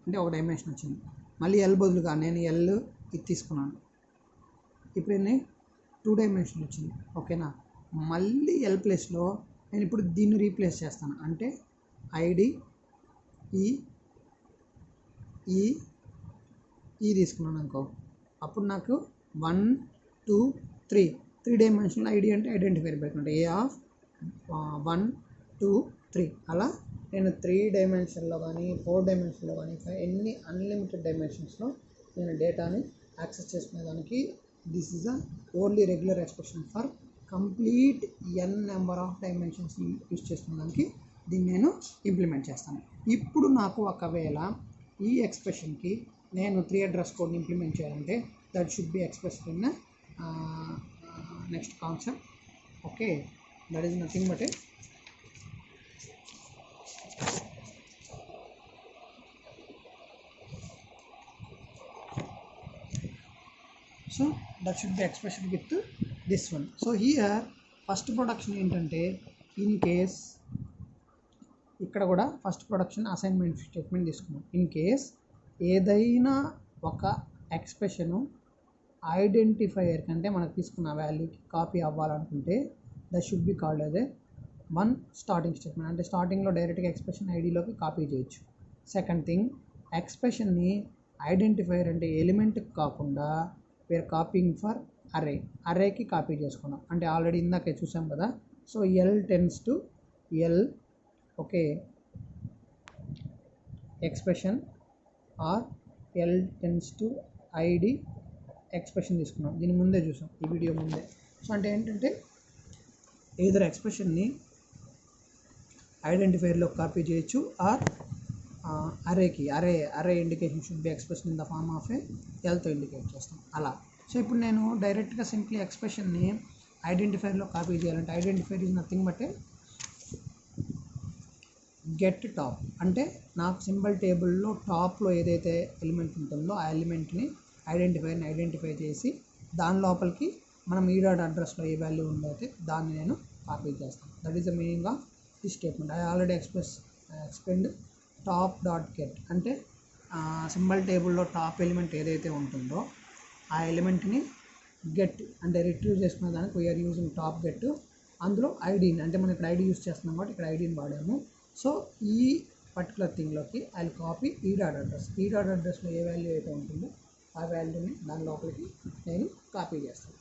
అంటే ఒక డైమెన్షన్ వచ్చింది. మళ్ళీ ఎల్ బదులుగా నేను ఎల్ ఇది తీసుకున్నాను, ఇప్పుడు ఎన్ని 2 డైమెన్షన్ వచ్చింది. ఓకేనా. మళ్ళీ ఎల్ ప్లేస్లో నేను ఇప్పుడు దీన్ని రీప్లేస్ చేస్తాను, అంటే ఐడి ఈ తీసుకున్నాను అనుకో, అప్పుడు నాకు 1 2 3 డైమెన్షనల్ ఐడి అంటే ఐడెంటిఫైర్ పెట్టుకుంటే ఏ ఆఫ్ 1 2 3 అలా నేను 3 డైమెన్షన్లో కానీ 4 డైమెన్షన్లో కానీ ఎన్ని అన్లిమిటెడ్ డైమెన్షన్స్లో నేను డేటాని యాక్సెస్ చేసుకునేదానికి this is the only regular expression for complete n number of dimensions use చేసుకునేదానికి దీన్ని నేను ఇంప్లిమెంట్ చేస్తాను. ఇప్పుడు నాకు ఒకవేళ ఈ ఎక్స్ప్రెషన్కి నేను 3 అడ్రస్ కోడ్ని ఇంప్లిమెంట్ చేయాలంటే that should be expressed in next concept. Okay, that is nothing but so that should be expressed with this one. So here first production ఏంటంటే, ఇన్ కేస్ ఇక్కడ కూడా ఫస్ట్ ప్రొడక్షన్ అసైన్మెంట్ స్టేట్మెంట్ తీసుకున్నాం. In case ఏదైనా ఒక expression identifier కంటే మనకు తీసుకున్న వాల్యూకి కాపీ అవ్వాలనుకుంటే that should be called as a one starting statement, అంటే స్టార్టింగ్లో డైరెక్ట్గా ఎక్స్ప్రెషన్ ఐడిలోకి కాపీ చేయొచ్చు. సెకండ్ థింగ్, ఎక్స్ప్రెషన్ని ఐడెంటిఫైయర్ అంటే ఎలిమెంట్ కాకుండా వీఆర్ కాపీయింగ్ ఫర్ అరేకి కాపీ చేసుకున్నాం, అంటే ఆల్రెడీ ఇందాకే చూసాం కదా. So L tends to L, okay, expression R L tense to ID expression తీసుకున్నాం. దీని ముందే చూసాం, ఈ వీడియో ముందే. సో అంటే ఏంటంటే ఏదైనా ఎక్స్ప్రెషన్ని ఐడెంటిఫైర్లో కాపీ చేయొచ్చు ఆర్ అరేకి array indication should be expression in the form of a ఎల్తో ఇండికేట్ చేస్తాం అలా. సో ఇప్పుడు నేను డైరెక్ట్గా సింప్లీ ఎక్స్ప్రెషన్ని ఐడెంటిఫైర్లో కాపీ చేయాలంటే identifier is nothing but get top. అంటే నాకు సింబల్ టేబుల్లో టాప్లో ఏదైతే ఎలిమెంట్ ఉంటుందో ఆ ఎలిమెంట్ని ఐడెంటిఫై చేసి దాని లోపలికి మనం ఈ డాట్ అడ్రస్లో ఏ వాల్యూ ఉందో అయితే దాన్ని నేను కాపీ చేస్తాను. That is the meaning of the statement. I already explained top dot get అంటే సింబల్ టేబుల్లో టాప్ ఎలిమెంట్ ఏదైతే ఉంటుందో ఆ ఎలిమెంట్ని గెట్ అంటే రిట్రీవ్ చేసుకునే దానికి వీఆర్ యూజింగ్ టాప్ గెట్. అందులో ఐడిని అంటే మనం ఇక్కడ ఐడి యూజ్ చేస్తున్నాం కాబట్టి ఇక్కడ ఐడిని వాడాము. సో ఈ పర్టికులర్ థింగ్లోకి ఐ కాపీ ఈ డాట్ అడ్రస్. ఈ డాట్ అడ్రస్లో ఏ వాల్యూ అయితే ఉంటుందో ఆ వాల్యూని దాని లోపలికి నేను కాపీ చేస్తాను.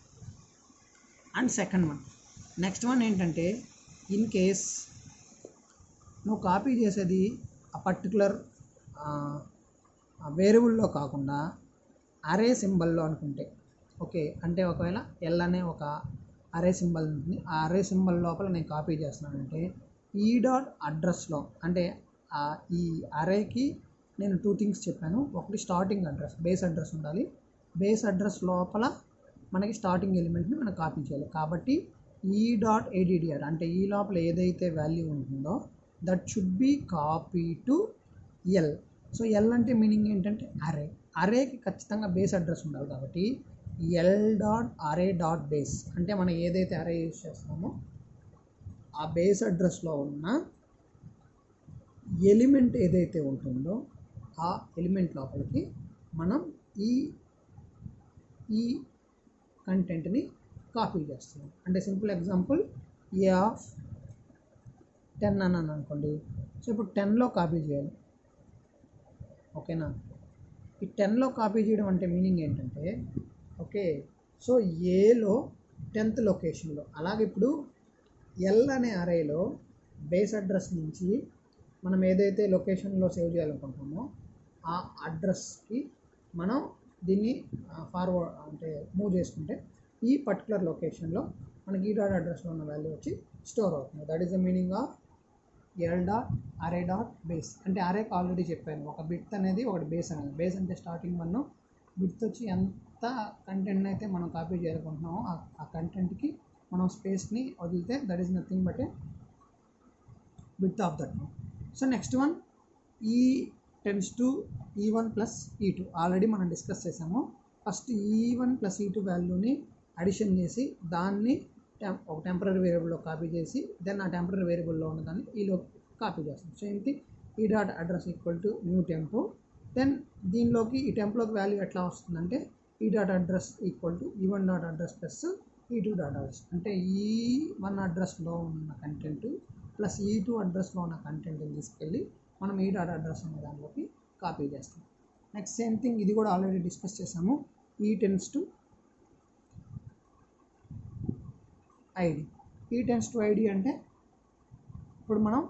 And second one, next one ఏంటంటే ఇన్ కేస్ నువ్వు కాపీ చేసేది ఆ పర్టికులర్ వేరియబుల్లో కాకుండా అరే సింబల్లో అనుకుంటే ఓకే. అంటే ఒకవేళ ఎల్ అనే ఒక అరే సింబల్ ఉంటుంది, ఆ అరే సింబల్ లోపల నేను కాపీ చేస్తున్నానంటే ఈ డాట్ అడ్రస్లో అంటే ఈ అరేకి నేను 2 థింగ్స్ చెప్పాను. ఒకటి స్టార్టింగ్ అడ్రస్, బేస్ అడ్రస్ ఉండాలి. బేస్ అడ్రస్ లోపల మనకి స్టార్టింగ్ ఎలిమెంట్ని మనం కాపీ చేయాలి. కాబట్టి ఈ డాట్ ఏడిడిఆర్ అంటే ఈ లోపల ఏదైతే వాల్యూ ఉంటుందో that should be copy to L. So L అంటే మీనింగ్ ఏంటంటే అరే. అరేకి ఖచ్చితంగా బేస్ అడ్రస్ ఉండాలి కాబట్టి ఎల్ డాట్ అరే డాట్ బేస్ అంటే మనం ఏదైతే అరే యూజ్ చేస్తామో ఆ బేస్ అడ్రస్లో ఉన్న ఎలిమెంట్ ఏదైతే ఉంటుందో ఆ ఎలిమెంట్ లోపలికి మనం ఈ కంటెంట్ని కాపీ చేస్తున్నాం. అంటే సింపుల్ ఎగ్జాంపుల్ ఏ ఆఫ్ 10 అన్నాను అనుకోండి. సో ఇప్పుడు 10లో కాపీ చేయాలి ఓకేనా. ఈ 10లో కాపీ చేయడం అంటే మీనింగ్ ఏంటంటే ఓకే సో ఏలో 10th లొకేషన్లో అలాగే ఇప్పుడు ఎల్ అనే అరేలో బేస్ అడ్రస్ నుంచి మనం ఏదైతే లొకేషన్లో సేవ్ చేయాలనుకుంటున్నామో ఆ అడ్రస్కి మనం దీన్ని ఫార్వర్డ్ అంటే మూవ్ చేసుకుంటే ఈ పర్టికులర్ లొకేషన్లో మనకి ఈ డాట్ అడ్రస్లో ఉన్న వాల్యూ వచ్చి స్టోర్ అవుతుంది. That is the meaning of L dot అరే డాట్ బేస్. అంటే అరేకి ఆల్రెడీ చెప్పాను ఒక బిట్ అనేది ఒకటి బేస్ అనేది. బేస్ అంటే స్టార్టింగ్ వన్, బిట్ వచ్చి ఎంత కంటెంట్ అయితే మనం కాపీ చేయాలనుకుంటున్నామో ఆ కంటెంట్కి మనం స్పేస్ని వదిలితే that is nothing but a bit of that. So next one E tends to E1 plus E2 already మనం డిస్కస్ చేసాము. ఫస్ట్ E1 ప్లస్ E2 వాల్యూని అడిషన్ చేసి దాన్ని ఒక టెంపరీ వేరియబుల్లో కాపీ చేసి దెన్ ఆ టెంపరీ వేరియబుల్లో ఉన్నదాన్ని ఈలో కాపీ చేస్తాం. సో ఏంటి E dot address equal to new temp. Then దీనిలోకి ఈ టెంప్లోకి వాల్యూ ఎట్లా వస్తుందంటే E dot address equal to E1 dot address plus E2 dot address. అంటే E1 అడ్రస్లో ఉన్న కంటెంట్ ప్లస్ E2 అడ్రస్లో ఉన్న కంటెంట్ని తీసుకెళ్ళి మనం ఈ డాట్ అడ్రస్ అనే దానిలోకి కాపీ చేస్తాం. నెక్స్ట్ సేమ్ థింగ్ ఇది కూడా ఆల్రెడీ డిస్కస్ చేసాము. ఈ టెన్స్ టు ఐడి. ఈ టెన్స్ టు ఐడి అంటే ఇప్పుడు మనం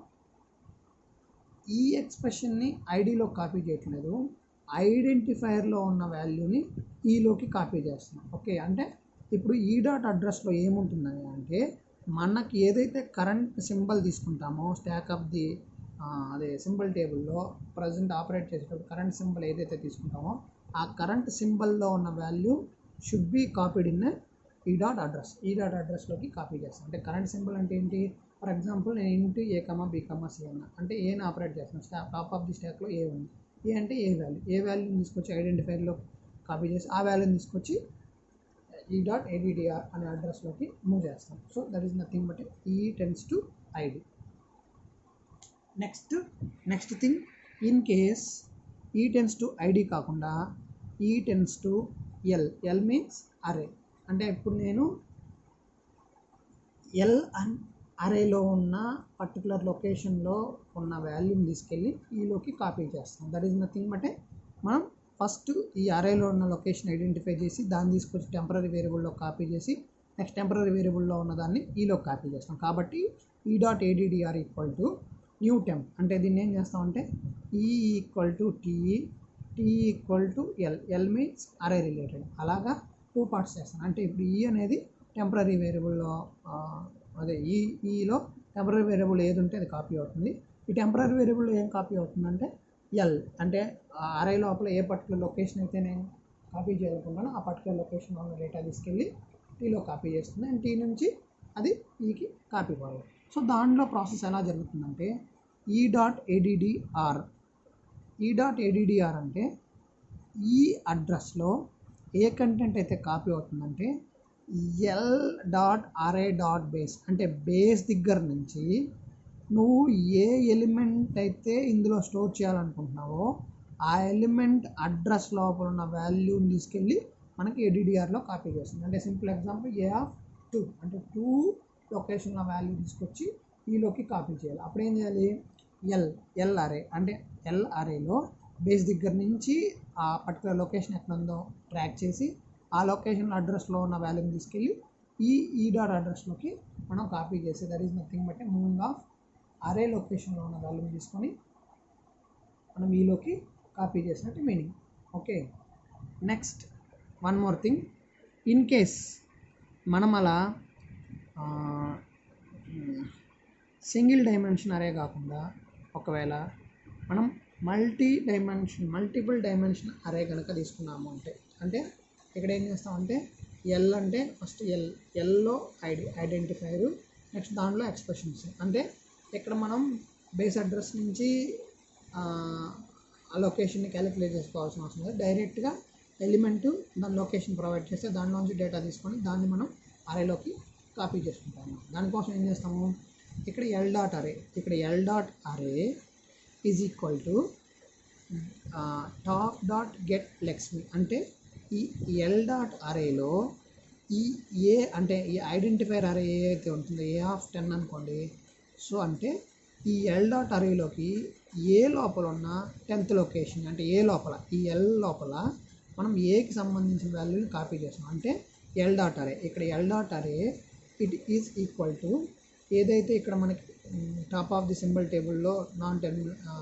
ఈ ఎక్స్ప్రెషన్ని ఐడిలో కాపీ చేయట్లేదు, ఐడెంటిఫైర్లో ఉన్న వాల్యూని ఈలోకి కాపీ చేస్తున్నాం. ఓకే అంటే ఇప్పుడు ఈ డాట్ అడ్రస్లో ఏముంటుందని అంటే మనకి ఏదైతే కరెంట్ సింబల్ తీసుకుంటామో స్టాక్ ఆఫ్ ది అదే సింబల్ టేబుల్లో ప్రజెంట్ ఆపరేట్ చేసేటప్పుడు కరెంట్ సింబల్ ఏదైతే తీసుకుంటామో ఆ కరెంట్ సింబల్లో ఉన్న value should be copied in ఈ డాట్ అడ్రస్. ఈ డాట్ అడ్రస్లోకి కాపీ చేస్తాం. అంటే కరెంట్ సింబల్ అంటే ఏంటి, ఫర్ ఎగ్జాంపుల్ నేను ఇంటూ A, B, C అన్నా అంటే ఏని ఆపరేట్ చేస్తున్నాను. టాప్ ఆఫ్ ది స్టాక్లో ఏ ఉంది, ఏ అంటే ఏ వాల్యూని తీసుకొచ్చి ఐడెంటిఫైర్లో కాపీ చేసి ఆ వాల్యూని తీసుకొచ్చి ఈ డాట్ ఏడిడిఆర్ అనే అడ్రస్లోకి మూవ్ చేస్తాం. So that is nothing but E tends to ID. Next thing in case E tends to ID కాకుండా E tends to L means అరే. అంటే ఇప్పుడు నేను ఎల్ అరేలో ఉన్న పర్టికులర్ లొకేషన్లో ఉన్న వాల్యూని తీసుకెళ్ళి ఈలోకి కాపీ చేస్తాం. దట్ ఈస్ నథింగ్ బట్ మనం ఫస్ట్ ఈ అరేలో ఉన్న లొకేషన్ ఐడెంటిఫై చేసి దాన్ని తీసుకొచ్చి టెంపరీ వేరియబుల్లో కాపీ చేసి నెక్స్ట్ టెంపరీ వేరియబుల్లో ఉన్నదాన్ని ఈలోకి కాపీ చేస్తాం. కాబట్టి E dot ADDR equal to new temp. అంటే దీన్ని ఏం చేస్తామంటే E equal to TE, T equal to L means array related. అలాగా 2 పార్ట్స్ చేస్తాను. అంటే ఇప్పుడు ఈ అనేది టెంపరీ వేరియబుల్లో అదే ఈలో టెంపరరీ వేరియబుల్ ఏది ఉంటే అది కాపీ అవుతుంది. ఈ టెంపరరీ వేరియబుల్ ఏం కాపీ అవుతుందంటే ఎల్, అంటే ఆ అరే లోపల ఏ పర్టికులర్ లొకేషన్ అయితే నేను కాపీ చేయాలనుకుంటానో ఆ పర్టికులర్ లొకేషన్లో ఉన్న డేటా తీసుకెళ్ళి టీలో కాపీ చేస్తుంది అండ్ టీ నుంచి అది ఈకి కాపీ కావాలి. సో దాంట్లో ప్రాసెస్ ఎలా జరుగుతుందంటే e.addr అంటే ఈ అడ్రస్లో ఏ కంటెంట్ అయితే కాపీ అవుతుందంటే l.array.base అంటే బేస్ దగ్గర నుంచి నువ్వు ఏ ఎలిమెంట్ అయితే ఇందులో స్టోర్ చేయాలనుకుంటున్నావో ఆ ఎలిమెంట్ అడ్రస్ లోపల ఉన్న వాల్యూని తీసుకెళ్ళి మనకి ADDRలో కాపీ చేస్తుంది. అంటే సింపుల్ ఎగ్జాంపుల్ A2 అంటే 2 లొకేషన్ల వాల్యూ తీసుకొచ్చి ఈలోకి కాపీ చేయాలి. అప్పుడు ఏం చేయాలి, ఎల్ అరే అంటే ఎల్ అరేలో బేస్ దగ్గర నుంచి ఆ పర్టికులర్ లొకేషన్ ఎక్కడ ఉందో ట్రాక్ చేసి ఆ లొకేషన్ అడ్రస్లో ఉన్న వాల్యూని తీసుకెళ్ళి ఈ డాట్ అడ్రస్లోకి మనం కాపీ చేసి that is nothing but moving of అరే లొకేషన్లో ఉన్న వాల్యూని తీసుకొని మనం ఈలోకి కాపీ చేసినట్టు meaning. Okay, next one more thing, in case మనం అలా సింగిల్ డైమెన్షన్ అరే కాకుండా ఒకవేళ మనం మల్టిపుల్ డైమెన్షన్ అరే కనుక తీసుకున్నాము అంటే ఇక్కడ ఏం చేస్తామంటే ఎల్ అంటే ఫస్ట్ ఎల్లో ఐడెంటిఫైరు, నెక్స్ట్ దాంట్లో ఎక్స్ప్రెషన్స్. అంటే ఇక్కడ మనం బేస్ అడ్రస్ నుంచి ఆ లొకేషన్ని క్యాలిక్యులేట్ చేసుకోవాల్సిన అవసరం లేదు. డైరెక్ట్గా ఎలిమెంట్ దాని లొకేషన్ ప్రొవైడ్ చేస్తే దానిలోంచి డేటా తీసుకొని దాన్ని మనం అరేలోకి కాపీ చేసుకుంటాము. దానికోసం ఏం చేస్తాము, ఇక్కడ l.array is equal to top.getLexme అంటే ఈ l.arrayలో ఈ ఏ అంటే ఈ ఐడెంటిఫైర్ అరే ఏ అయితే ఉంటుందో A10 అనుకోండి. సో అంటే ఈ l.arrayలోకి ఏ లోపల ఉన్న 10th లొకేషన్ అంటే ఏ లోపల ఈ ఎల్ లోపల మనం ఏకి సంబంధించిన వాల్యూని కాపీ చేస్తాం. అంటే l.array ఇక్కడ l.array it is equal to ఏదైతే ఇక్కడ మనకి టాప్ ఆఫ్ ది సింబల్ టేబుల్లో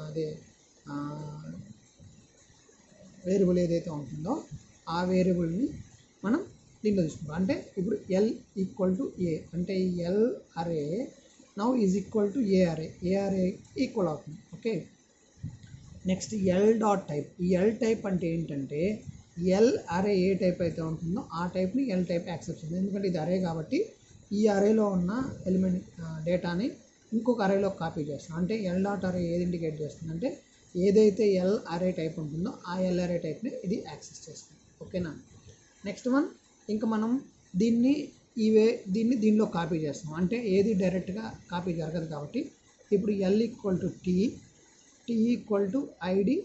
అదే వేరియబుల్ ఏదైతే ఉంటుందో ఆ వేరియబుల్ని మనం దీంట్లో తీసుకుంటాం. అంటే ఇప్పుడు ఎల్ ఈక్వల్ టు ఏ అంటే ఈ ఎల్ అరే నౌ ఈజ్ ఈక్వల్ టు ఏ అరే ఈక్వల్ అవుతుంది. ఓకే, నెక్స్ట్ l.type ఈ l.type అంటే ఏంటంటే ఎల్ అరే ఏ టైప్ అయితే ఉంటుందో ఆ టైప్ని l.type యాక్సెప్ట్ చేస్తుంది. ఎందుకంటే ఇది అరే కాబట్టి ఈ అరేలో ఉన్న ఎలిమెంట్ డేటాని ఇంకొక అరేలోకి కాపీ చేస్తాం. అంటే l.array ఏది ఇండికేట్ చేస్తుంది అంటే ఏదైతే ఎల్ అరే టైప్ ఉంటుందో ఆ ఎల్ అరే టైప్ని ఇది యాక్సెస్ చేస్తుంది. ఓకేనా, నెక్స్ట్ వన్ ఇంకా మనం దీన్ని దీనిలో కాపీ చేస్తాం. అంటే ఏది డైరెక్ట్గా కాపీ జరగదు కాబట్టి ఇప్పుడు L equal to T equal to ID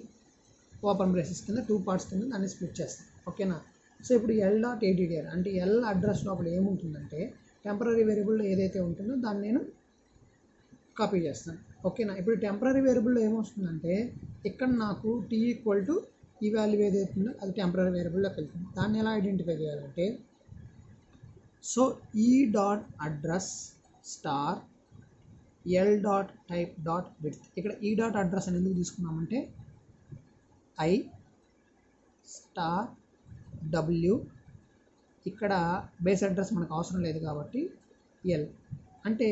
open braces కింద 2 పార్ట్స్ కింద దాన్ని స్ప్లిట్ చేస్తాం. ఓకేనా, సో ఇప్పుడు l.addr అంటే ఎల్ అడ్రస్ లోపల ఏముంటుందంటే టెంపరరీ వేరియబుల్లో ఏదైతే ఉంటుందో దాన్ని నేను కాపీ చేస్తాను. ఓకేనా, ఇప్పుడు టెంపరరీ వేరియబుల్లో ఏమొస్తుందంటే ఇక్కడ నాకు టీ ఈక్వల్ టు ఈ వాల్యూ ఏదైతే ఉందో అది టెంపరరీ వేరియబుల్లోకి వెళ్తుంది. దాన్ని ఎలా ఐడెంటిఫై చేయాలంటే సో e.address స్టార్ l.type.width ఇక్కడ e.address అని ఎందుకు తీసుకున్నామంటే I స్టార్ W ఇక్కడ బేస్ అడ్రస్ మనకు అవసరం లేదు కాబట్టి ఎల్ అంటే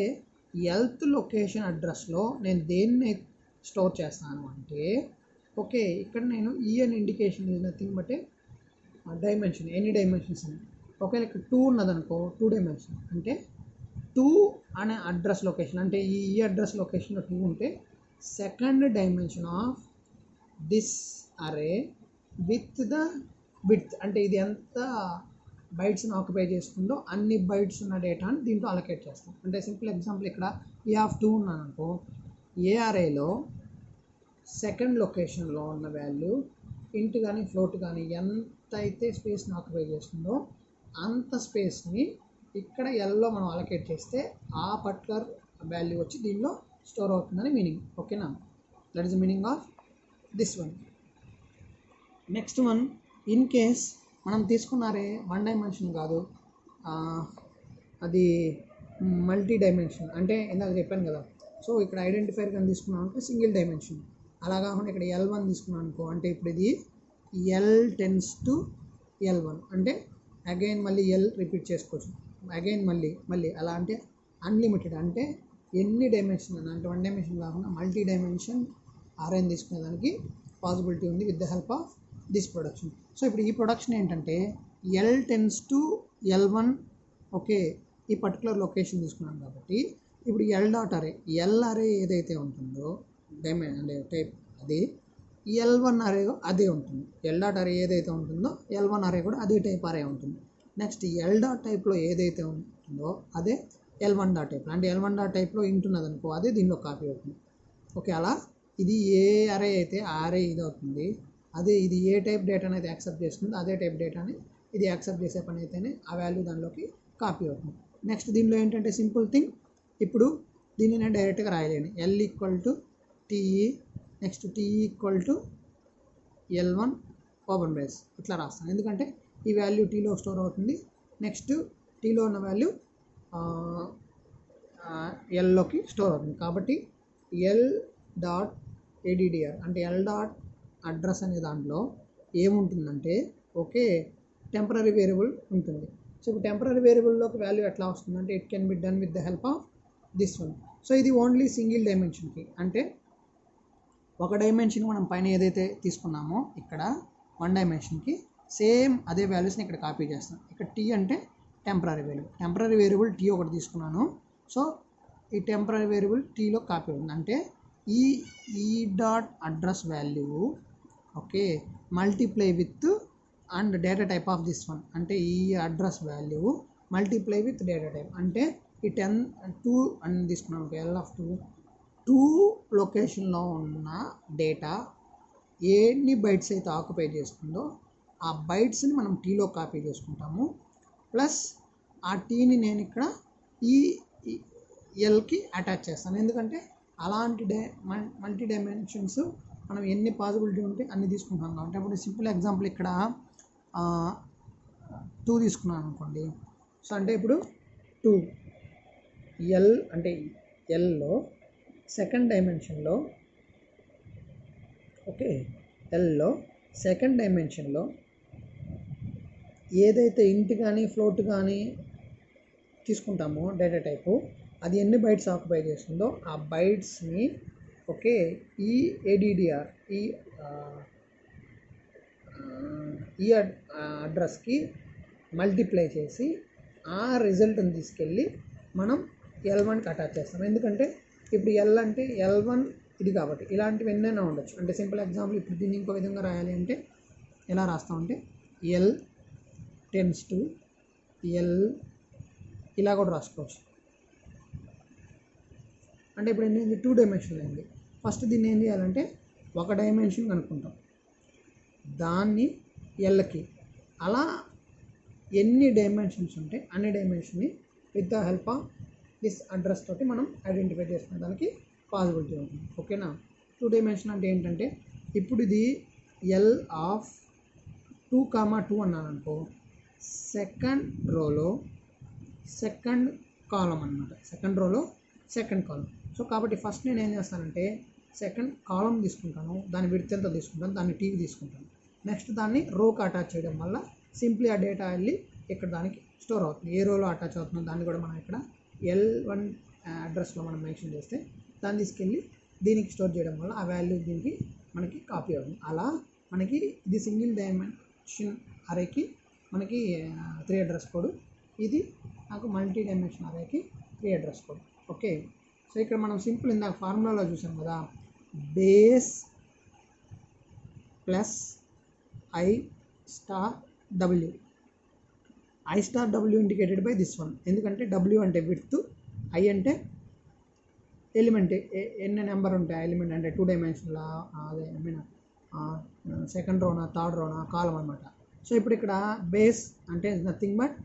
ఎల్త్ లొకేషన్ అడ్రస్లో నేను దేన్ని స్టోర్ చేస్తాను అంటే ఓకే ఇక్కడ నేను ఈ అని indication is nothing but dimension any dimensions అని. ఒకవేళ ఇక్కడ 2 ఉన్నదనుకో 2 డైమెన్షన్ అంటే 2 అనే అడ్రస్ లొకేషన్ అంటే ఈ అడ్రస్ లొకేషన్లో 2 ఉంటే సెకండ్ డైమెన్షన్ ఆఫ్ దిస్ అరే విత్ ద విడ్త్ అంటే ఇది ఎంత బైట్స్ని ఆక్యుపై చేస్తుందో అన్ని బైట్స్ ఉన్న డేటాని దీంట్లో అలొకేట్ చేస్తాం. అంటే సింపుల్ ఎగ్జాంపుల్ ఇక్కడ A2 ఉన్నాననుకో ఏ అరేలో సెకండ్ లొకేషన్లో ఉన్న వాల్యూ ఇంట్ కానీ ఫ్లోట్ కానీ ఎంత అయితే స్పేస్ని ఆక్యుపై చేస్తుందో అంత స్పేస్ని ఇక్కడ ఎల్లో మనం అలొకేట్ చేస్తే ఆ పర్టికులర్ వాల్యూ వచ్చి దీనిలో స్టోర్ అవుతుందని మీనింగ్. ఓకేనా, that is the meaning of this one. Next one, in case మనం తీసుకున్నారే 1 డైమెన్షన్ కాదు అది మల్టీ డైమెన్షన్ అంటే ఇందాక చెప్పాను కదా. సో ఇక్కడ ఐడెంటిఫైర్ కానీ తీసుకున్నాం అంటే సింగిల్ డైమెన్షన్, అలా కాకుండా ఇక్కడ L1 తీసుకున్నాం అనుకో అంటే ఇప్పుడు ఇది L టెన్స్ టు L1 అంటే అగైన్ మళ్ళీ ఎల్ రిపీట్ చేసుకోవచ్చు అగైన్ మళ్ళీ అలా అంటే అన్లిమిటెడ్ అంటే ఎన్ని డైమెన్షన్ అంటే 1 డైమెన్షన్ కాకుండా మల్టీ డైమెన్షన్ అరేని తీసుకునేదానికి పాసిబిలిటీ ఉంది with the help of this production. So ఇప్పుడు ఈ ప్రొడక్షన్ ఏంటంటే L tends to L1, okay, ఈ పర్టికులర్ లొకేషన్ తీసుకున్నాను కాబట్టి ఇప్పుడు L డాట్ అరే, L అరే ఏదైతే ఉంటుందో అంటే టైప్ అది L1 అరే అదే ఉంటుంది. L డాట్ అరే ఏదైతే ఉంటుందో L1 అరే కూడా అదే టైప్ అరే ఉంటుంది. నెక్స్ట్ L డాట్ టైప్లో ఏదైతే ఉంటుందో అదే L1 డాట్ టైప్, అంటే L1 డాట్ టైప్లో ఇంటున్నది అనుకో అదే దీనిలో కాపీ అవుతుంది. ఓకే, అలా ఇది ఏ అరే అయితే ఆ అరే ఇది అవుతుంది. అదే ఇది ఏ టైప్ డేటాని అయితే యాక్సెప్ట్ చేస్తుందో అదే టైప్ డేటాని ఇది యాక్సెప్ట్ చేసే పని అయితేనే ఆ వాల్యూ దానిలోకి కాపీ అవుతుంది. నెక్స్ట్ దీనిలో ఏంటంటే సింపుల్ థింగ్, ఇప్పుడు దీన్ని నేను డైరెక్ట్గా రాయలేను. L equal to TE, next TE equal to L1 open brace ఇట్లా రాస్తాను. ఎందుకంటే ఈ వాల్యూ టీలో స్టోర్ అవుతుంది. నెక్స్ట్ టీలో ఉన్న వాల్యూ ఎల్లోకి స్టోర్ అవుతుంది. కాబట్టి ఎల్ డాట్ ఏడిడిఆర్ అంటే ఎల్ డాట్ అడ్రస్ అనే దాంట్లో ఏముంటుందంటే ఓకే టెంపరరీ వేరియబుల్ ఉంటుంది. సో ఇప్పుడు టెంపరరీ వేరియబుల్లోకి వాల్యూ ఎట్లా వస్తుందంటే it can be done with the help of this one. So ఇది ఓన్లీ సింగిల్ డైమెన్షన్కి, అంటే ఒక డైమెన్షన్ మనం పైన ఏదైతే తీసుకున్నామో ఇక్కడ 1 డైమెన్షన్కి సేమ్ అదే వాల్యూస్ని ఇక్కడ కాపీ చేస్తాం. ఇక్కడ టీ అంటే టెంపరరీ వేరియబుల్ టీ ఒకటి తీసుకున్నాను. సో ఈ టెంపరరీ వేరియబుల్ టీలో కాపీ అవుతుంది. అంటే ఈ dot address value okay multiply with and data type of this one, అంటే ఈ address value multiply with data type. అంటే ఈ 2 అని తీసుకున్నాను. L ఆఫ్ 2 లొకేషన్లో ఉన్న డేటా ఎన్ని బైట్స్ అయితే ఆక్యుపై చేస్తుందో ఆ బైట్స్ని మనం టీలో కాపీ చేసుకుంటాము. ప్లస్ ఆ టీని నేను ఇక్కడ ఈ ఎల్కి అటాచ్ చేస్తాను. ఎందుకంటే అలాంటి మల్టీ డైమెన్షన్స్ మనం ఎన్ని పాసిబిలిటీ ఉంటే అన్ని తీసుకుంటాం కాబట్టి. అప్పుడు సింపుల్ ఎగ్జాంపుల్ ఇక్కడ 2 తీసుకున్నాను అనుకోండి. సో అంటే ఇప్పుడు 2 ఎల్ అంటే ఎల్లో సెకండ్ డైమెన్షన్లో ఓకే ఎల్లో సెకండ్ డైమెన్షన్లో ఏదైతే ఇంట్ కానీ ఫ్లోట్ కానీ తీసుకుంటామో డేటా టైపు అది ఎన్ని బైట్స్ ఆక్యుపై చేస్తుందో ఆ బైట్స్ని ఓకే ఈ ఏడిడిఆర్ ఈ అడ్రస్కి మల్టిప్లై చేసి ఆ రిజల్ట్ని తీసుకెళ్ళి మనం L1కి అటాచ్ చేస్తాం. ఎందుకంటే ఇప్పుడు L అంటే L1 ఇది కాబట్టి ఇలాంటివి ఎన్నైనా ఉండొచ్చు. అంటే సింపుల్ ఎగ్జాంపుల్ ఇప్పుడు దీన్ని ఇంకో విధంగా రాయాలి అంటే ఎలా రాస్తామంటే L tends to L ఇలా కూడా రాసుకోవచ్చు. అంటే ఇప్పుడు ఏంటి 2 డైమెన్షన్ అయింది. ఫస్ట్ దీన్ని ఏం చేయాలంటే ఒక డైమెన్షన్ కనుక్కుంటాం, దాన్ని ఎల్కి అలా ఎన్ని డైమెన్షన్స్ ఉంటే అన్ని డైమెన్షన్ని with the help of this address తోటి మనం ఐడెంటిఫై చేసుకునే దానికి పాసిబిలిటీ ఉంటుంది. ఓకేనా. 2 డైమెన్షన్ అంటే ఏంటంటే ఇప్పుడు ఇది L ఆఫ్ 2,2 అన్నాను అనుకో, సెకండ్ రోలో సెకండ్ కాలం అనమాట, సెకండ్ రోలో సెకండ్ కాలం. సో కాబట్టి ఫస్ట్ నేను ఏం చేస్తానంటే సెకండ్ కాలం తీసుకుంటాను, దాని విడ్త్ ఎంత తీసుకుంటాను, దాన్ని టీవీ తీసుకుంటాను. నెక్స్ట్ దాన్ని రోకి అటాచ్ చేయడం వల్ల సింప్లీ ఆ డేటా వెళ్ళి ఇక్కడ దానికి స్టోర్ అవుతుంది. ఏ రోలో అటాచ్ అవుతుందో దాన్ని కూడా మనం ఇక్కడ L1 అడ్రస్లో మనం మెన్షన్ చేస్తే దాన్ని తీసుకెళ్ళి దీనికి స్టోర్ చేయడం వల్ల ఆ వాల్యూ దీనికి మనకి కాపీ అవుతుంది. అలా మనకి ఇది సింగిల్ డైమెన్షన్ అరేకి మనకి 3 అడ్రస్ కోడ్, ఇది నాకు మల్టీ డైమెన్షన్ అరేకి 3 అడ్రస్ కోడ్. ఓకే. సో ఇక్కడ మనం సింపుల్ ఇందాక ఫార్ములాలో చూసాం కదా, base plus I star W, I star W indicated by this one. ఎందుకంటే W అంటే విడ్త్, I అంటే ఎలిమెంట్ ఎన్ని నెంబర్ ఉంటాయి ఎలిమెంట్ అంటే 2 డైమెన్షన్లా అదే ఐ మీన్ సెకండ్ రోనా థర్డ్ రోనా కాలం అనమాట. సో ఇప్పుడు ఇక్కడ బేస్ అంటే నథింగ్ బట్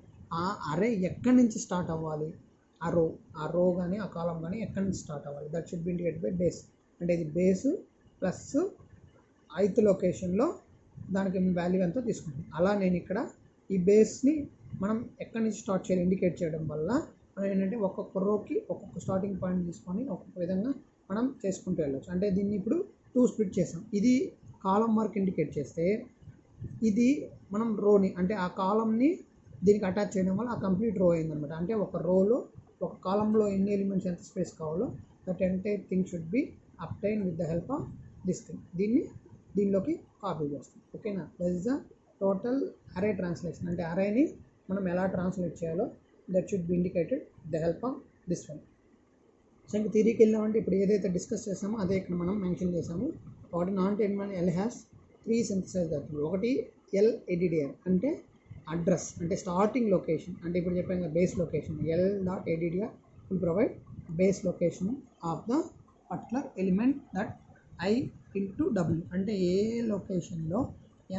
ఆ అరే ఎక్కడి నుంచి స్టార్ట్ అవ్వాలి, ఆ రో కానీ ఆ కాలం కానీ ఎక్కడి నుంచి స్టార్ట్ అవ్వాలి, that should be indicated by base. అంటే ఇది బేసు ప్లస్ ith లొకేషన్లో దానికి వాల్యూ ఎంతో తీసుకుంటుంది. అలా నేను ఇక్కడ ఈ బేస్ని మనం ఎక్కడి నుంచి స్టార్ట్ చేయాలి ఇండికేట్ చేయడం వల్ల మనం ఏంటంటే ఒక్కొక్క రోకి ఒక్కొక్క స్టార్టింగ్ పాయింట్ తీసుకొని ఒక్కొక్క విధంగా మనం చేసుకుంటూ వెళ్ళవచ్చు. అంటే దీన్ని ఇప్పుడు 2 స్ప్లిట్ చేసాం. ఇది కాలం వరకు ఇండికేట్ చేస్తే ఇది మనం రోని అంటే ఆ కాలంని దీనికి అటాచ్ చేయడం వల్ల ఆ కంప్లీట్ రో అయిందనమాట. అంటే ఒక రోలో ఒక కాలంలో ఎన్ని ఎలిమెంట్స్ ఎంత స్పేస్ కావాలో that entire thing should be obtain with the help of this thing. దీనిలోకి కాపీ చేస్తాం. ఓకేనా, that is the total array translation. అంటే అరేని మనం ఎలా ట్రాన్స్లేట్ చేయాలో that should be indicated with the help of this one. So ఇంకా థియరీకి వెళ్ళామంటే ఇప్పుడు ఏదైతే డిస్కస్ చేసామో అదే ఇక్కడ మనం మెన్షన్ చేసాము. ఒకటి non terminal L has 3 synthesized attribute. ఒకటి ఎల్ ఎడిడిఆర్ అంటే అడ్రస్, అంటే స్టార్టింగ్ లొకేషన్. అంటే ఇప్పుడు చెప్పాను కదా base location. L dot ADDR will provide base location of the particular element that I into W. అంటే ఏ లొకేషన్లో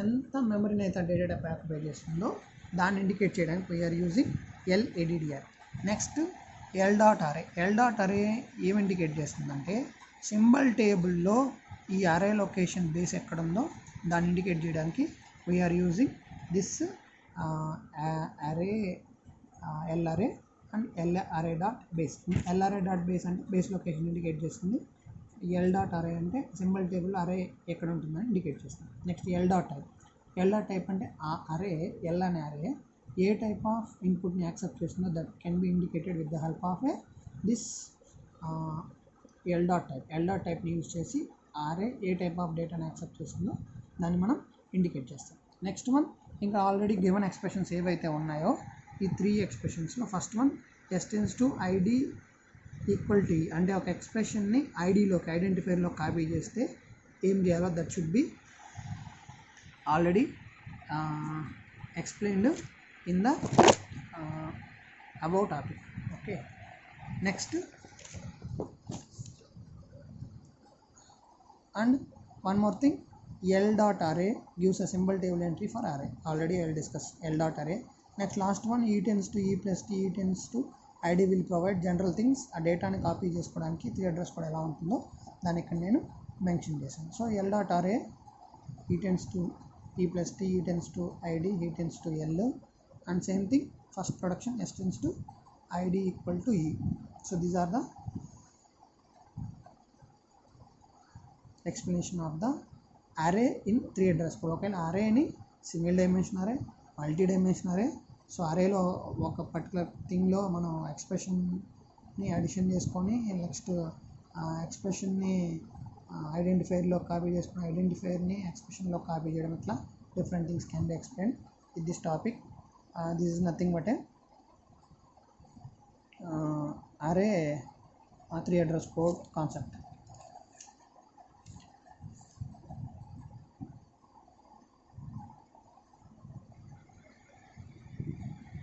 ఎంత మెమరీని అయితే డేటా టైప్ ఆక్యుపై చేస్తుందో దాన్ని ఇండికేట్ చేయడానికి we are using L ADDR. Next L dot array. L dot array ఏం ఇండికేట్ చేస్తుందంటే సింబల్ టేబుల్లో ఈ అరే లొకేషన్ బేస్ ఎక్కడ ఉందో దాన్ని ఇండికేట్ చేయడానికి we are using this array L array and L array dot base. L array dot base అంటే బేస్ లొకేషన్ ఇండికేట్ చేస్తుంది. ఎల్ డాట్ అరే అంటే సింబల్ టేబుల్ అరే ఎక్కడ ఉంటుందని ఇండికేట్ చేస్తుంది. Next L dot type. L dot type అంటే ఆ array L అనే array ఏ టైప్ ఆఫ్ ఇన్పుట్ని యాక్సెప్ట్ చేస్తుందో that can be indicated with the help of this L dot type. L dot టైప్ని యూజ్ చేసి అరే ఏ టైప్ ఆఫ్ డేటాని యాక్సెప్ట్ చేస్తుందో దాన్ని మనం ఇండికేట్ చేస్తాం. నెక్స్ట్ వన్ ఇంకా ఆల్రెడీ గివెన్ ఎక్స్ప్రెషన్స్ ఏవైతే ఉన్నాయో ఈ 3 ఎక్స్ప్రెషన్స్లో first one S tends to ID equal to అంటే ఒక ఎక్స్ప్రెషన్ని ఐడిలోకి ఐడెంటిఫైర్లో కాపీ చేస్తే ఏం చేయాలో that should be already explained in the about topic. Okay, next and one more thing, L dot array gives a symbol table entry for array. Already I will discuss L dot array. Next last one e tends to e plus t, e tends to id will provide general things. ఆ డేటాని copy చేసుకోవడానికి 3 address కూడా ఎలా ఉంటుందో దాన్ని ఇక్కడ నేను mention చేశాను. So L dot array e tends to e plus t, e tends to id, e tends to L, and same thing first production s tends to id equal to e. So these are the explanation of the array in 3 address code. Okay, అరేని single dimension array, multi dimension array. So అరేలో ఒక particular థింగ్లో మనం ఎక్స్ప్రెషన్ని addition చేసుకొని next ఎక్స్ప్రెషన్ని ఐడెంటిఫైర్లో copy చేసుకుని ఐడెంటిఫైర్ని ఎక్స్ప్రెషన్లో కాపీ చేయడం, ఇట్లా different things can be explain with this topic. This is nothing but a array 3 address code concept.